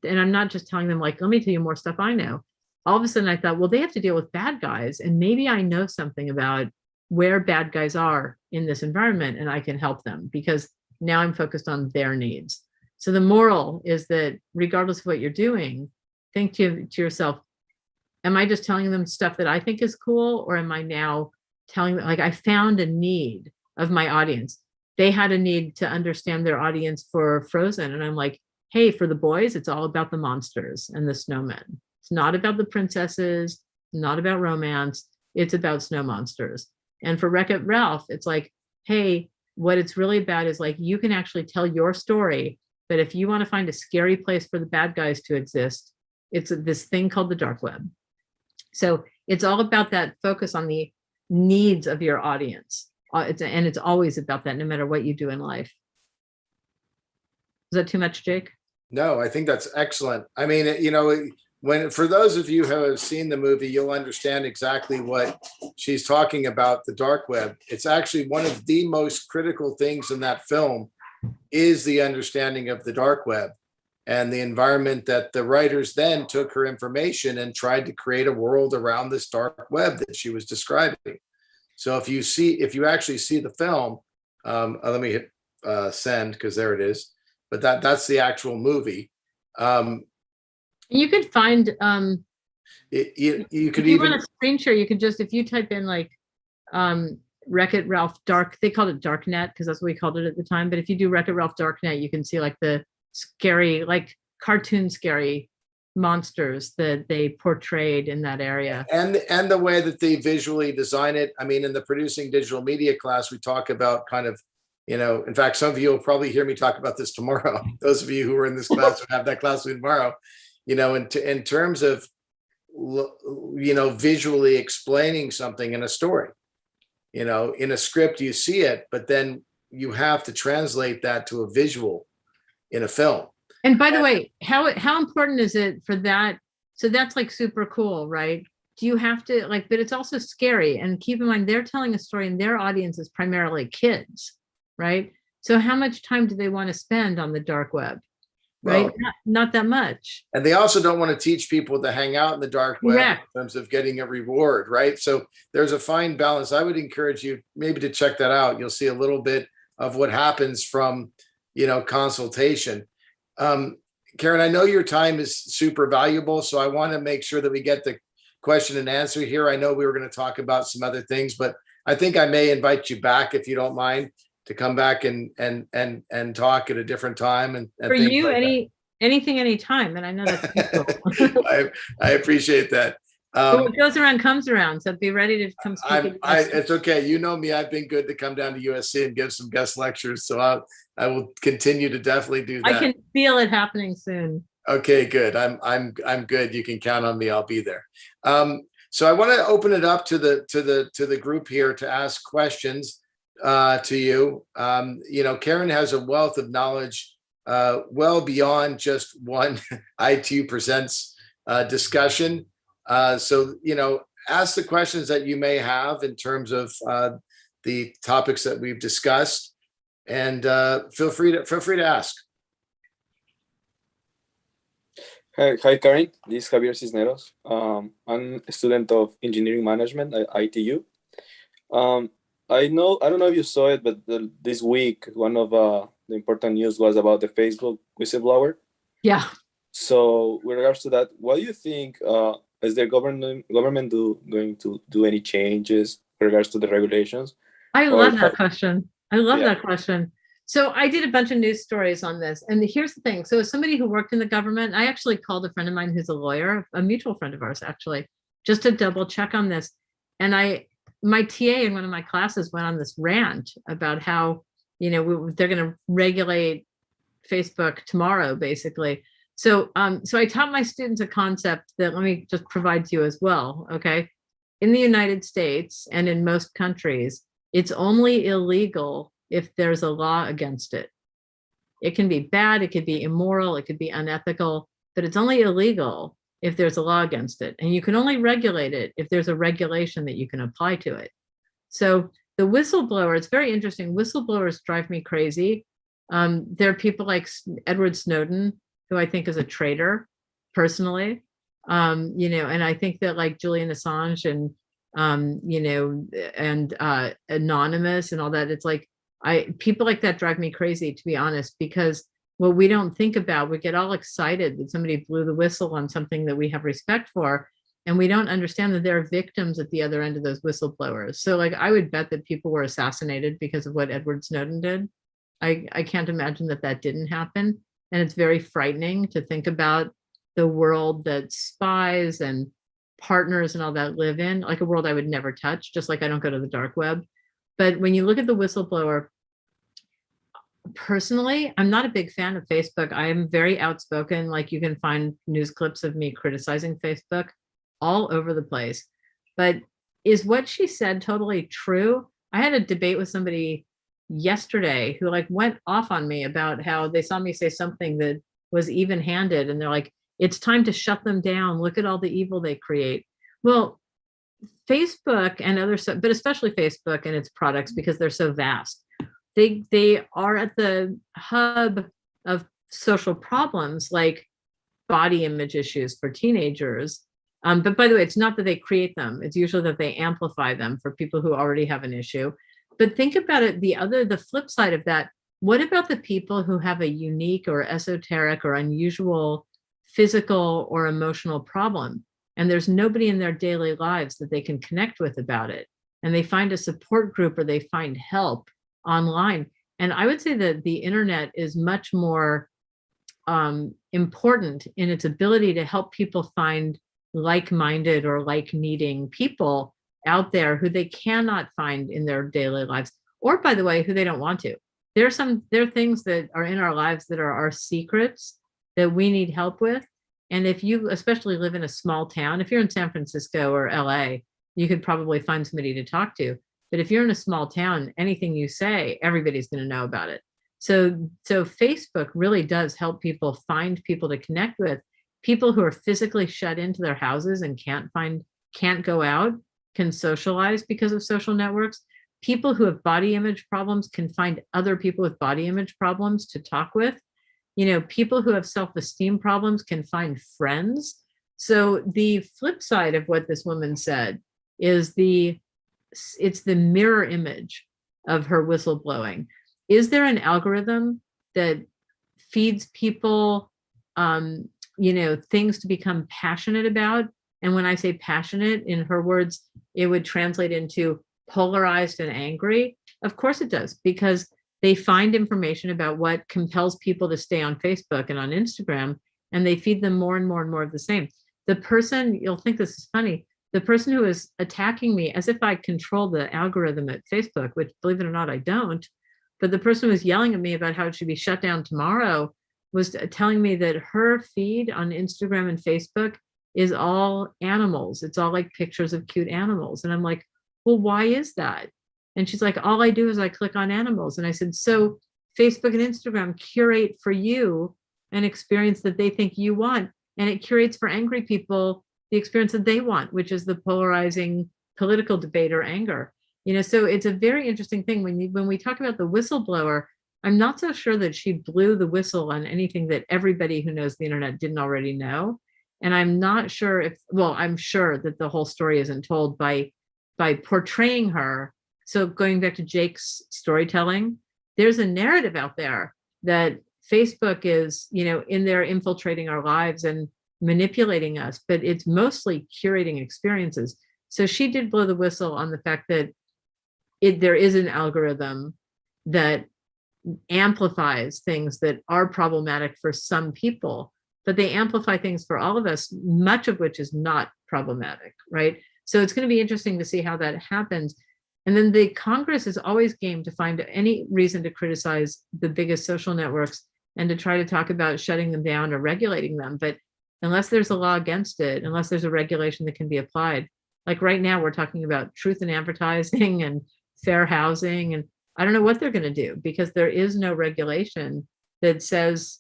and I'm not just telling them like, let me tell you more stuff I know. All of a sudden I thought, well, they have to deal with bad guys, and maybe I know something about where bad guys are in this environment, and I can help them, because now I'm focused on their needs. So the moral is that regardless of what you're doing, think to yourself, am I just telling them stuff that I think is cool, or am I now telling them, like, I found a need of my audience. They had a need to understand their audience for Frozen. And I'm like, hey, for the boys, it's all about the monsters and the snowmen. It's not about the princesses, not about romance. It's about snow monsters. And for WreckIt Ralph, it's like, hey, what it's really about is like, you can actually tell your story, but if you want to find a scary place for the bad guys to exist, it's this thing called the dark web. So it's all about that focus on the needs of your audience. And it's always about that, no matter what you do in life. Is that too much, Jake? No, I think that's excellent. I mean, for those of you who have seen the movie, you'll understand exactly what she's talking about, the dark web. It's actually one of the most critical things in that film is the understanding of the dark web and the environment that the writers then took her information and tried to create a world around this dark web that she was describing. So if you actually see the film, let me hit send, because there it is. But that's the actual movie. You could find you could if you even want a screen share, you could just, if you type in like WreckIt Ralph Dark, they called it Darknet because that's what we called it at the time. But if you do WreckIt Ralph Darknet, you can see like the scary, like cartoon scary monsters that they portrayed in that area. And the way that they visually design it. I mean, in the producing digital media class, we talk about kind of, in fact, some of you will probably hear me talk about this tomorrow. Those of you who are in this class will have that class tomorrow, in terms of, visually explaining something in a story. In a script, you see it, but then you have to translate that to a visual in a film. And by the way, how important is it for that? So that's like super cool, right? Do you have to but it's also scary. And keep in mind, they're telling a story and their audience is primarily kids, right? So how much time do they want to spend on the dark web? Right? Well, Not that much. and they also don't want to teach people to hang out in the dark web Correct. in terms of getting a reward, right? So there's a fine balance. I would encourage you maybe to check that out. You'll see a little bit of what happens from, consultation. Karen, I know your time is super valuable, so I want to make sure that we get the question and answer here. I know we were going to talk about some other things, but I think I may invite you back, if you don't mind, to come back and talk at a different time and For things you, like that. anything, anytime. And I know that's difficult. I appreciate that. But what goes around comes around. So be ready to come speak. It's okay. You know me. I've been good to come down to USC and give some guest lectures. So I will continue to definitely do that. I can feel it happening soon. Okay, good. I'm good. You can count on me. I'll be there. So I want to open it up to the group here to ask questions to you. Karen has a wealth of knowledge, well beyond just one ITU Presents discussion. So, ask the questions that you may have in terms of the topics that we've discussed, and feel free to ask. Hi, Karen. This is Javier Cisneros. I'm a student of engineering management at ITU. I don't know if you saw it, but this week, one of the important news was about the Facebook whistleblower. Yeah. So with regards to that, what do you think, is the government going to do any changes with regards to the regulations? I love that question. I love that question. So I did a bunch of news stories on this. And here's the thing. So as somebody who worked in the government, I actually called a friend of mine who's a lawyer, a mutual friend of ours, actually, just to double check on this. And my TA in one of my classes went on this rant about how, they're going to regulate Facebook tomorrow, basically. So I taught my students a concept that, let me just provide to you as well. Okay. In the United States and in most countries, it's only illegal if there's a law against it. It can be bad, it could be immoral, it could be unethical, but it's only illegal if there's a law against it. And you can only regulate it if there's a regulation that you can apply to it. So the whistleblower, it's very interesting. Whistleblowers drive me crazy. There are people like Edward Snowden, who I think is a traitor, personally. And I think that like Julian Assange and Anonymous and all that, it's like, people like that drive me crazy, to be honest, because what we don't think about, we get all excited that somebody blew the whistle on something that we have respect for, and we don't understand that there are victims at the other end of those whistleblowers. So like, I would bet that people were assassinated because of what Edward Snowden did. I can't imagine that didn't happen. And it's very frightening to think about the world that spies and partners and all that live in, like a world I would never touch, just like I don't go to the dark web. But when you look at the whistleblower, personally, I'm not a big fan of Facebook. I am very outspoken. Like, you can find news clips of me criticizing Facebook all over the place. But is what she said totally true? I had a debate with somebody yesterday who like went off on me about how they saw me say something that was even-handed, and they're like, it's time to shut them down. Look at all the evil they create. Well, Facebook and other stuff, but especially Facebook and its products, because they're so vast, they are at the hub of social problems like body image issues for teenagers. But by the way, it's not that they create them. It's usually that they amplify them for people who already have an issue. But think about it, the flip side of that, what about the people who have a unique or esoteric or unusual physical or emotional problem, and there's nobody in their daily lives that they can connect with about it, and they find a support group or they find help online? And I would say that the internet is much more important in its ability to help people find like-minded or like-needing people out there who they cannot find in their daily lives, or, by the way, who they don't want to. There are things that are in our lives that are our secrets that we need help with. And if you especially live in a small town, if you're in San Francisco or LA, you could probably find somebody to talk to. But if you're in a small town, anything you say, everybody's going to know about it. So Facebook really does help people find people to connect with, people who are physically shut into their houses and can't go out, can socialize because of social networks. people who have body image problems can find other people with body image problems to talk with. You know, people who have self-esteem problems can find friends. So the flip side of what this woman said is it's the mirror image of her whistleblowing. Is there an algorithm that feeds people, you know, things to become passionate about? And when I say passionate, in her words, it would translate into polarized and angry. Of course it does, because they find information about what compels people to stay on Facebook and on Instagram, and they feed them more and more and more of the same. The person, you'll think this is funny, the person who is attacking me as if I control the algorithm at Facebook, which, believe it or not, I don't, but the person who was yelling at me about how it should be shut down tomorrow was telling me that her feed on Instagram and Facebook is all animals. It's all like pictures of cute animals. And I'm like, well, why is that? And she's like, all I do is I click on animals. And I said, so Facebook and Instagram curate for you an experience that they think you want. And it curates for angry people the experience that they want, which is the polarizing political debate or anger. You know, so it's a very interesting thing when we talk about the whistleblower. I'm not so sure that she blew the whistle on anything that everybody who knows the internet didn't already know. And I'm not sure if, well, I'm sure that the whole story isn't told by portraying her. So going back to Jake's storytelling, there's a narrative out there that Facebook is, you know, in there infiltrating our lives and manipulating us, but it's mostly curating experiences. So she did blow the whistle on the fact that there is an algorithm that amplifies things that are problematic for some people, but they amplify things for all of us, much of which is not problematic, right? So it's going to be interesting to see how that happens. And then the Congress is always game to find any reason to criticize the biggest social networks and to try to talk about shutting them down or regulating them. But unless there's a law against it, unless there's a regulation that can be applied, like right now we're talking about truth in advertising and fair housing, and I don't know what they're going to do because there is no regulation that says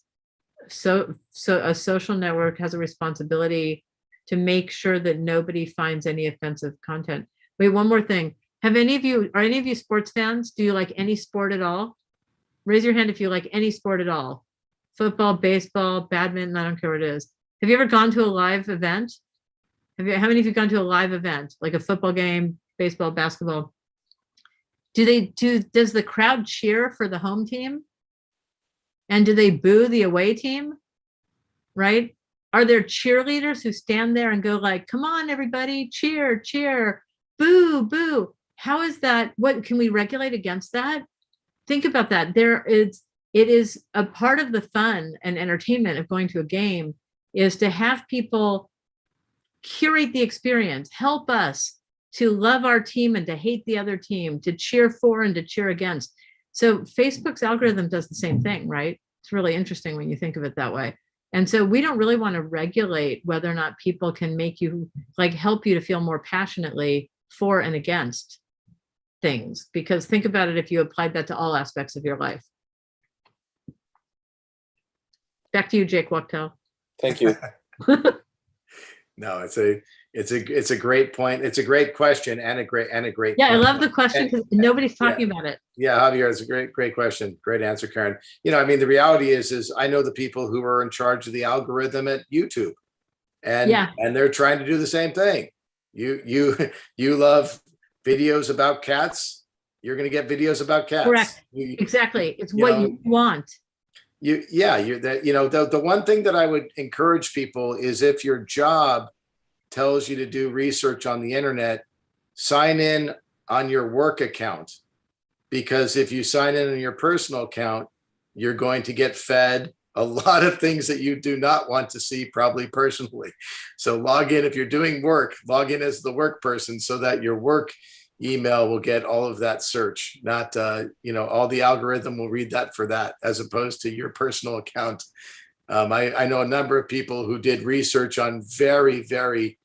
so a social network has a responsibility to make sure that nobody finds any offensive content. Wait, one more thing. Are any of you sports fans? Do you like any sport at all? Raise your hand if you like any sport at all. Football, baseball, badminton, I don't care what it is. Have you ever gone to a live event? How many of you gone to a live event, like a football game, baseball, basketball? Does the crowd cheer for the home team? And do they boo the away team? Right? Are there cheerleaders who stand there and go like, come on, everybody, cheer, cheer, boo, boo? How is that? What can we regulate against that? Think about that. It is a part of the fun and entertainment of going to a game is to have people curate the experience, help us to love our team and to hate the other team, to cheer for and to cheer against. So Facebook's algorithm does the same thing, right? It's really interesting when you think of it that way. And so we don't really want to regulate whether or not people can make you, like, help you to feel more passionately for and against things, because think about it if you applied that to all aspects of your life. Back to you, Jake Wachtel. Thank you. No, it's a great point. It's a great question and a great Yeah, I point. love the question because nobody's talking about it. Yeah, Javier, it's a great question. Great answer, Karen. You know, I mean, the reality is I know the people who are in charge of the algorithm at YouTube, and they're trying to do the same thing. You love videos about cats, you're going to get videos about cats. Correct. Exactly. It's what you want. The one thing that I would encourage people is if your job tells you to do research on the internet, sign in on your work account, because if you sign in on your personal account, you're going to get fed a lot of things that you do not want to see, probably personally. So log in if you're doing work, log in as the work person so that your work email will get all of that search, not, all the algorithm will read that for that, as opposed to your personal account. I know a number of people who did research on very, very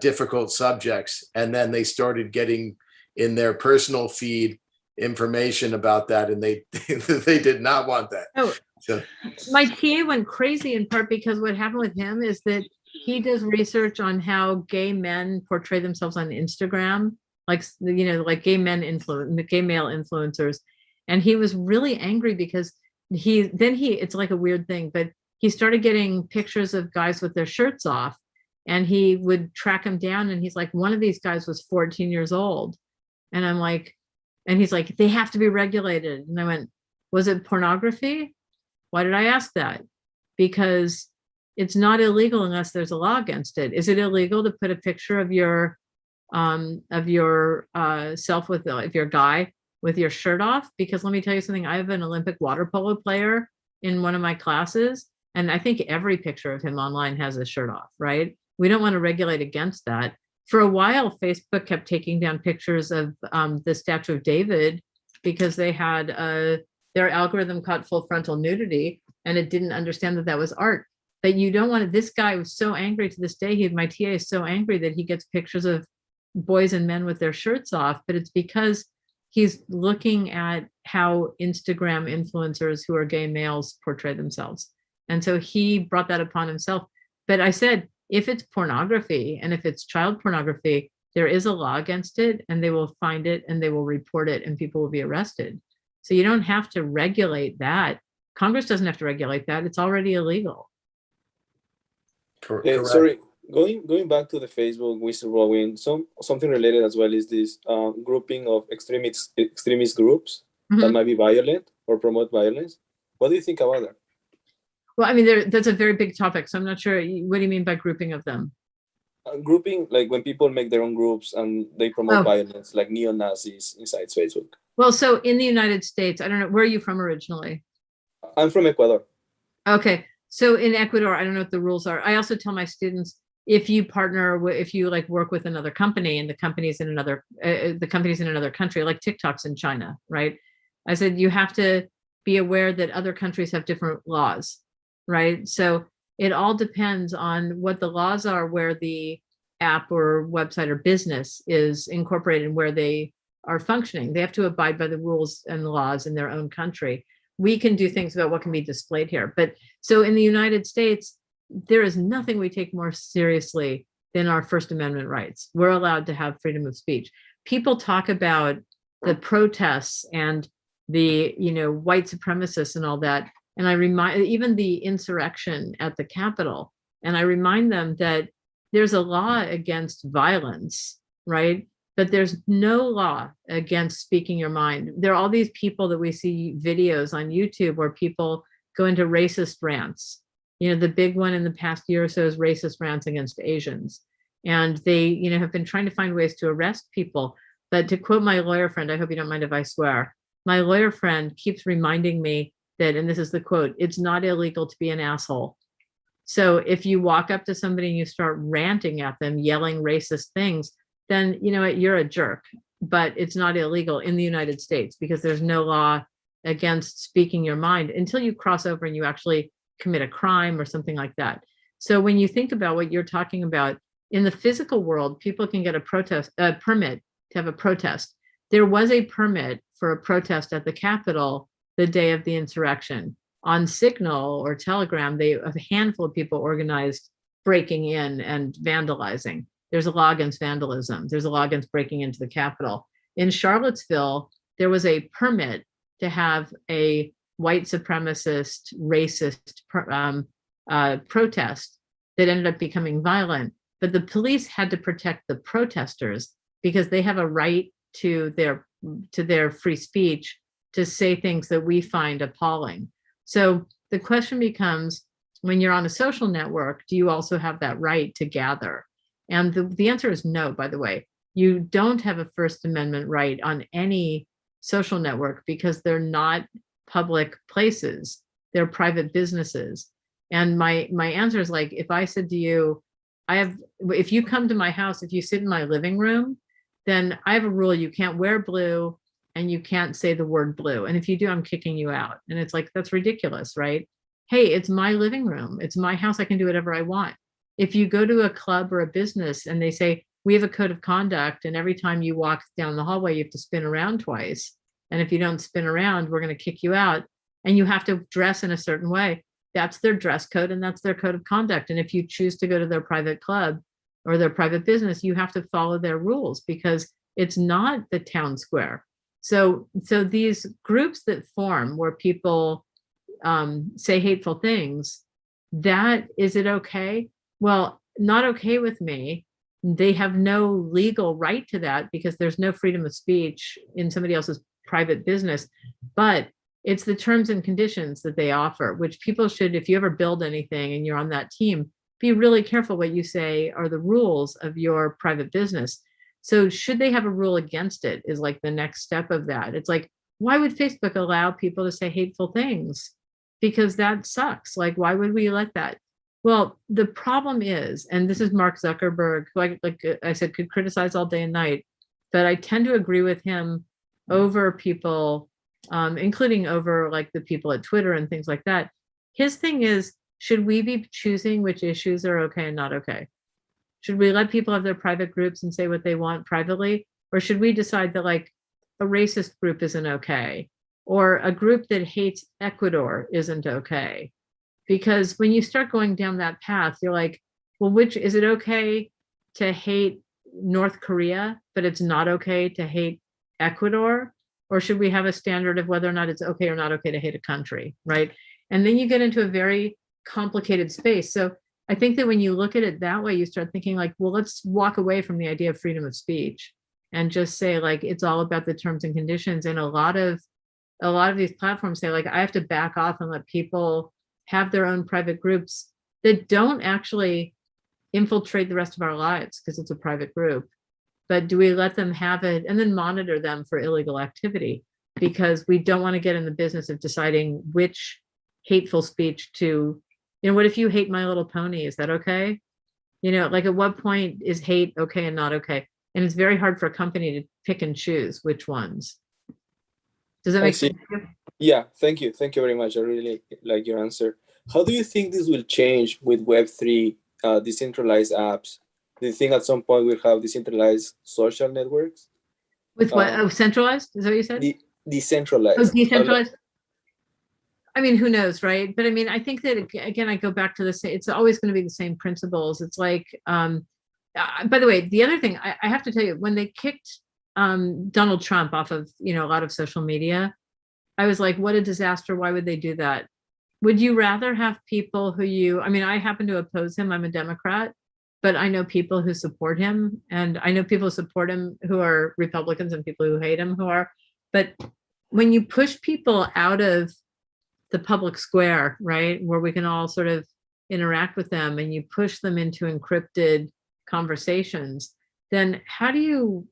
difficult subjects, and then they started getting in their personal feed information about that, and they they did not want that. Oh, so my TA went crazy in part because what happened with him is that he does research on how gay men portray themselves on Instagram. like, like gay male influencers. And he was really angry because it's like a weird thing, but he started getting pictures of guys with their shirts off, and he would track them down. And he's like, one of these guys was 14 years old. And I'm like, and he's like, they have to be regulated. And I went, was it pornography? Why did I ask that? Because it's not illegal unless there's a law against it. Is it illegal to put a picture of your self with, if you're a guy with your shirt off? Because let me tell you something, I have an Olympic water polo player in one of my classes, and I think every picture of him online has his shirt off, right? We don't want to regulate against that. For a while, Facebook kept taking down pictures of the Statue of David because they had their algorithm caught full frontal nudity, and it didn't understand that that was art. But you don't want to, this guy was so angry to this day. My TA is so angry that he gets pictures of boys and men with their shirts off, but it's because he's looking at how Instagram influencers who are gay males portray themselves. And so he brought that upon himself. But I said, if it's pornography and if it's child pornography, there is a law against it, and they will find it and they will report it, and people will be arrested. So you don't have to regulate that. Congress doesn't have to regulate that. It's already illegal. Correct. Sorry, going back to the Facebook whistleblowing, something related as well is this grouping of extremist groups that might be violent or promote violence. What do you think about that? Well, I mean, that's a very big topic, so I'm not sure. What do you mean by grouping of them? Grouping, like when people make their own groups and they promote violence, like neo-Nazis inside Facebook. Well, so in the United States, I don't know, where are you from originally? I'm from Ecuador. Okay. So in Ecuador, I don't know what the rules are. I also tell my students, if you partner, if you like work with another company and the company's in another country, like TikTok's in China, right? I said, you have to be aware that other countries have different laws, right? So it all depends on what the laws are, where the app or website or business is incorporated and where they are functioning. They have to abide by the rules and the laws in their own country. We can do things about what can be displayed here. But so in the United States, there is nothing we take more seriously than our First Amendment rights. We're allowed to have freedom of speech. People talk about the protests and the, white supremacists and all that. And I remind, even the insurrection at the Capitol, and I remind them that there's a law against violence, right? But there's no law against speaking your mind. There are all these people that we see videos on YouTube where people go into racist rants. The big one in the past year or so is racist rants against Asians. And they, have been trying to find ways to arrest people. But to quote my lawyer friend, I hope you don't mind if I swear, my lawyer friend keeps reminding me that, and this is the quote, it's not illegal to be an asshole. So if you walk up to somebody and you start ranting at them, yelling racist things, then you know what, you're a jerk. But it's not illegal in the United States because there's no law against speaking your mind until you cross over and you actually commit a crime or something like that. So when you think about what you're talking about, in the physical world, people can get a permit to have a protest. There was a permit for a protest at the Capitol the day of the insurrection. On Signal or Telegram, a handful of people organized breaking in and vandalizing. There's a law against vandalism. There's a law against breaking into the Capitol. In Charlottesville, there was a permit to have a white supremacist, racist protest that ended up becoming violent. But the police had to protect the protesters because they have a right to their free speech to say things that we find appalling. So the question becomes, when you're on a social network, do you also have that right to gather? And the answer is no, by the way. You don't have a First Amendment right on any social network because they're not public places. They're private businesses. And my answer is like, if I said to you, if you come to my house, if you sit in my living room, then I have a rule, you can't wear blue and you can't say the word blue. And if you do, I'm kicking you out. And it's like, that's ridiculous, right? Hey, it's my living room. It's my house. I can do whatever I want. If you go to a club or a business and they say, we have a code of conduct, and every time you walk down the hallway, you have to spin around twice. And if you don't spin around, we're going to kick you out. And you have to dress in a certain way. That's their dress code and that's their code of conduct. And if you choose to go to their private club or their private business, you have to follow their rules because It's not the town square. So these groups that form where people say hateful things, is it okay? Well, not okay with me. They have no legal right to that because there's no freedom of speech in somebody else's private business. But it's the terms and conditions that they offer, which people should, if you ever build anything and you're on that team, be really careful what you say are the rules of your private business. So should they have a rule against it is like the next step of that. It's like, why would Facebook allow people to say hateful things? Because that sucks. Like, why would we let that? Well, the problem is, and this is Mark Zuckerberg, who like I said, could criticize all day and night, but I tend to agree with him over people, including over like the people at Twitter and things like that. His thing is, should we be choosing which issues are okay and not okay? Should we let people have their private groups and say what they want privately? Or should we decide that like a racist group isn't okay? Or a group that hates Ecuador isn't okay? Because when you start going down that path, you're like, well, which is it okay to hate North Korea, but it's not okay to hate Ecuador? Or should we have a standard of whether or not it's okay or not okay to hate a country, right? And then you get into a very complicated space. So I think that when you look at it that way, you start thinking like, well, let's walk away from the idea of freedom of speech and just say like, it's all about the terms and conditions. And a lot of these platforms say like, I have to back off and let people have their own private groups that don't actually infiltrate the rest of our lives because it's a private group. But do we let them have it and then monitor them for illegal activity? Because we don't want to get in the business of deciding which hateful speech to, what if you hate My Little Pony? Is that okay? Like at what point is hate okay and not okay? And it's very hard for a company to pick and choose which ones. Does that make sense? Yeah, thank you. Thank you very much. I really like your answer. How do you think this will change with Web3, decentralized apps? Do you think at some point we'll have decentralized social networks? With what? Centralized? Is that what you said? Decentralized. Oh, decentralized? I mean, who knows, right? But I mean, I think that, again, I go back to this, it's always going to be the same principles. It's like, by the way, the other thing I have to tell you, when they kicked Donald Trump off of, a lot of social media, I was like, what a disaster. Why would they do that? Would you rather have people who I happen to oppose him. I'm a Democrat, but I know people who support him, and I know people who support him who are Republicans and people who hate him who are. But when you push people out of the public square, right, where we can all sort of interact with them, and you push them into encrypted conversations, then how do you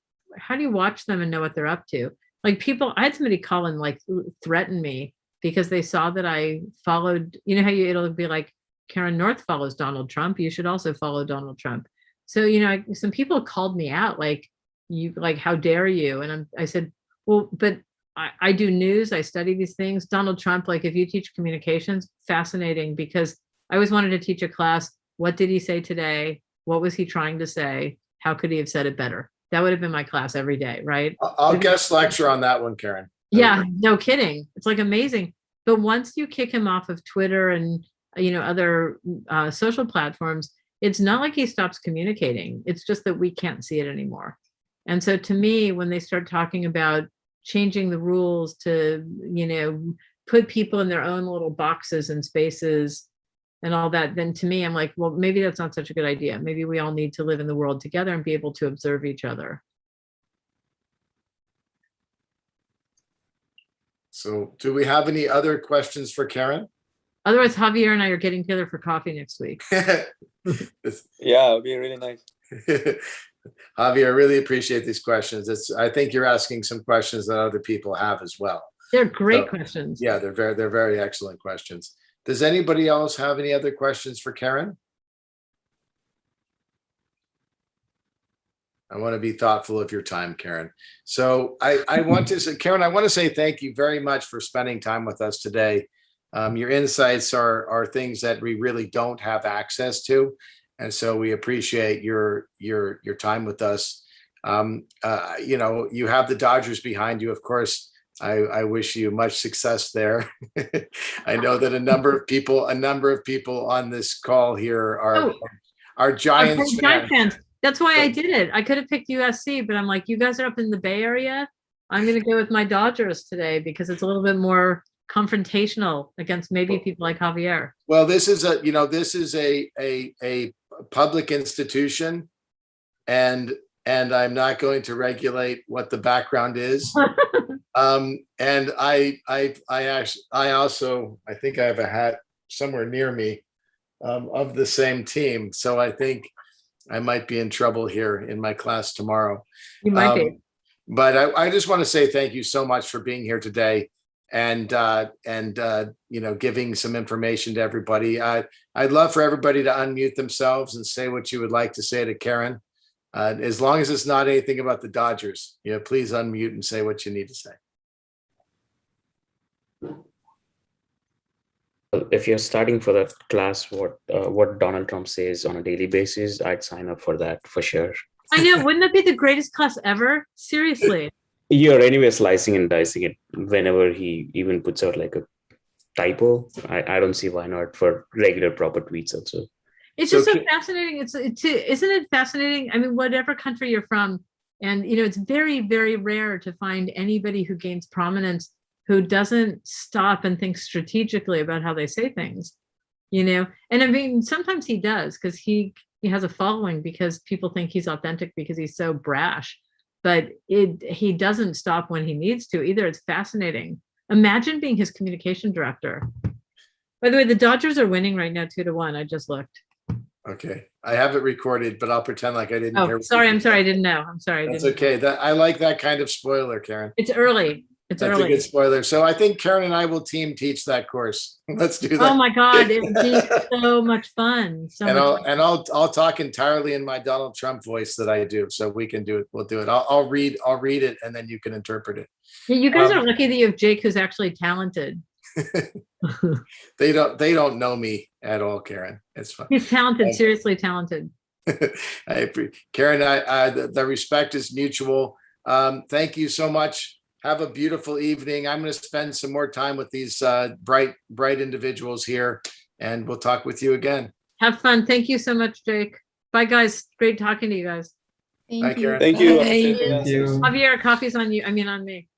watch them and know what they're up to? Like I had somebody call and like threaten me because they saw that I followed, how it'll be like, Karen North follows Donald Trump, you should also follow Donald Trump. So, some people called me out, like, how dare you? And I said, well, but I do news, I study these things. Donald Trump, like if you teach communications, fascinating, because I always wanted to teach a class. What did he say today? What was he trying to say? How could he have said it better? That would have been my class every day, right? I'll guest lecture on that one, Karen. Yeah, no kidding. It's like amazing. But once you kick him off of Twitter and, other social platforms, it's not like he stops communicating. It's just that we can't see it anymore. And so to me, when they start talking about changing the rules to, put people in their own little boxes and spaces and all that, then to me, I'm like, well, maybe that's not such a good idea. Maybe we all need to live in the world together and be able to observe each other. So do we have any other questions for Karen? Otherwise, Javier and I are getting together for coffee next week. Yeah, it'd be really nice. Javier, I really appreciate these questions. I think you're asking some questions that other people have as well. They're great questions. Yeah, they're very excellent questions. Does anybody else have any other questions for Karen? I want to be thoughtful of your time, Karen. So I want to say, Karen, I want to say thank you very much for spending time with us today. Your insights are things that we really don't have access to. And so we appreciate your time with us. You have the Dodgers behind you, of course. I wish you much success there. I know that a number of people on this call here are Giants fans. That's why I did it. I could have picked USC, but I'm like, you guys are up in the Bay Area. I'm going to go with my Dodgers today because it's a little bit more confrontational against maybe people like Javier. Well, this is a public institution, and I'm not going to regulate what the background is. And I also think I have a hat somewhere near me of the same team. So I think I might be in trouble here in my class tomorrow. You might be. But I just want to say thank you so much for being here today and giving some information to everybody. I'd love for everybody to unmute themselves and say what you would like to say to Karen. As long as it's not anything about the Dodgers, please unmute and say what you need to say. If you're starting for that class, what Donald Trump says on a daily basis, I'd sign up for that for sure. I know. Wouldn't that be the greatest class ever? Seriously. You're anyway slicing and dicing it whenever he even puts out like a typo. I don't see why not for regular proper tweets also. It's just so fascinating. Isn't it fascinating? I mean, whatever country you're from, and it's very, very rare to find anybody who gains prominence who doesn't stop and think strategically about how they say things, And I mean, sometimes he does because he has a following because people think he's authentic because he's so brash, but he doesn't stop when he needs to either. It's fascinating. Imagine being his communication director. By the way, the Dodgers are winning right now 2-1. I just looked. Okay, I have it recorded, but I'll pretend like I didn't hear. Oh, sorry. I'm sorry. I didn't know. I'm sorry. That's okay. I like that kind of spoiler, Karen. It's early. That's a good spoiler. So I think Karen and I will team teach that course. Let's do that. Oh my God, it would be so much fun. I'll talk entirely in my Donald Trump voice that I do. So we can do it. We'll do it. I'll read it and then you can interpret it. Yeah, you guys are lucky that you have Jake, who's actually talented. They don't know me at all, Karen. It's fun. He's talented, seriously talented. Karen, the respect is mutual. Thank you so much. Have a beautiful evening. I'm going to spend some more time with these bright individuals here, and we'll talk with you again. Have fun. Thank you so much, Jake. Bye, guys. Great talking to you guys. Thank you. Thank you. Thank you. Javier, coffee's on you. I mean, on me.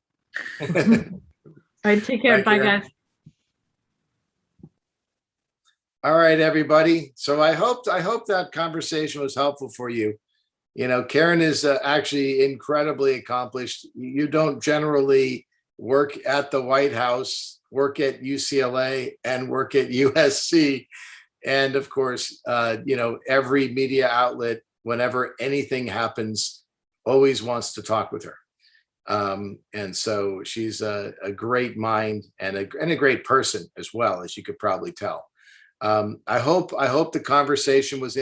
All right, take care. Bye, guys. All right, everybody. So I hope that conversation was helpful for you. Karen is actually incredibly accomplished. You don't generally work at the White House, work at UCLA, and work at USC. And of course, every media outlet, whenever anything happens, always wants to talk with her. And so she's a great mind and a great person as well, as you could probably tell. I hope the conversation was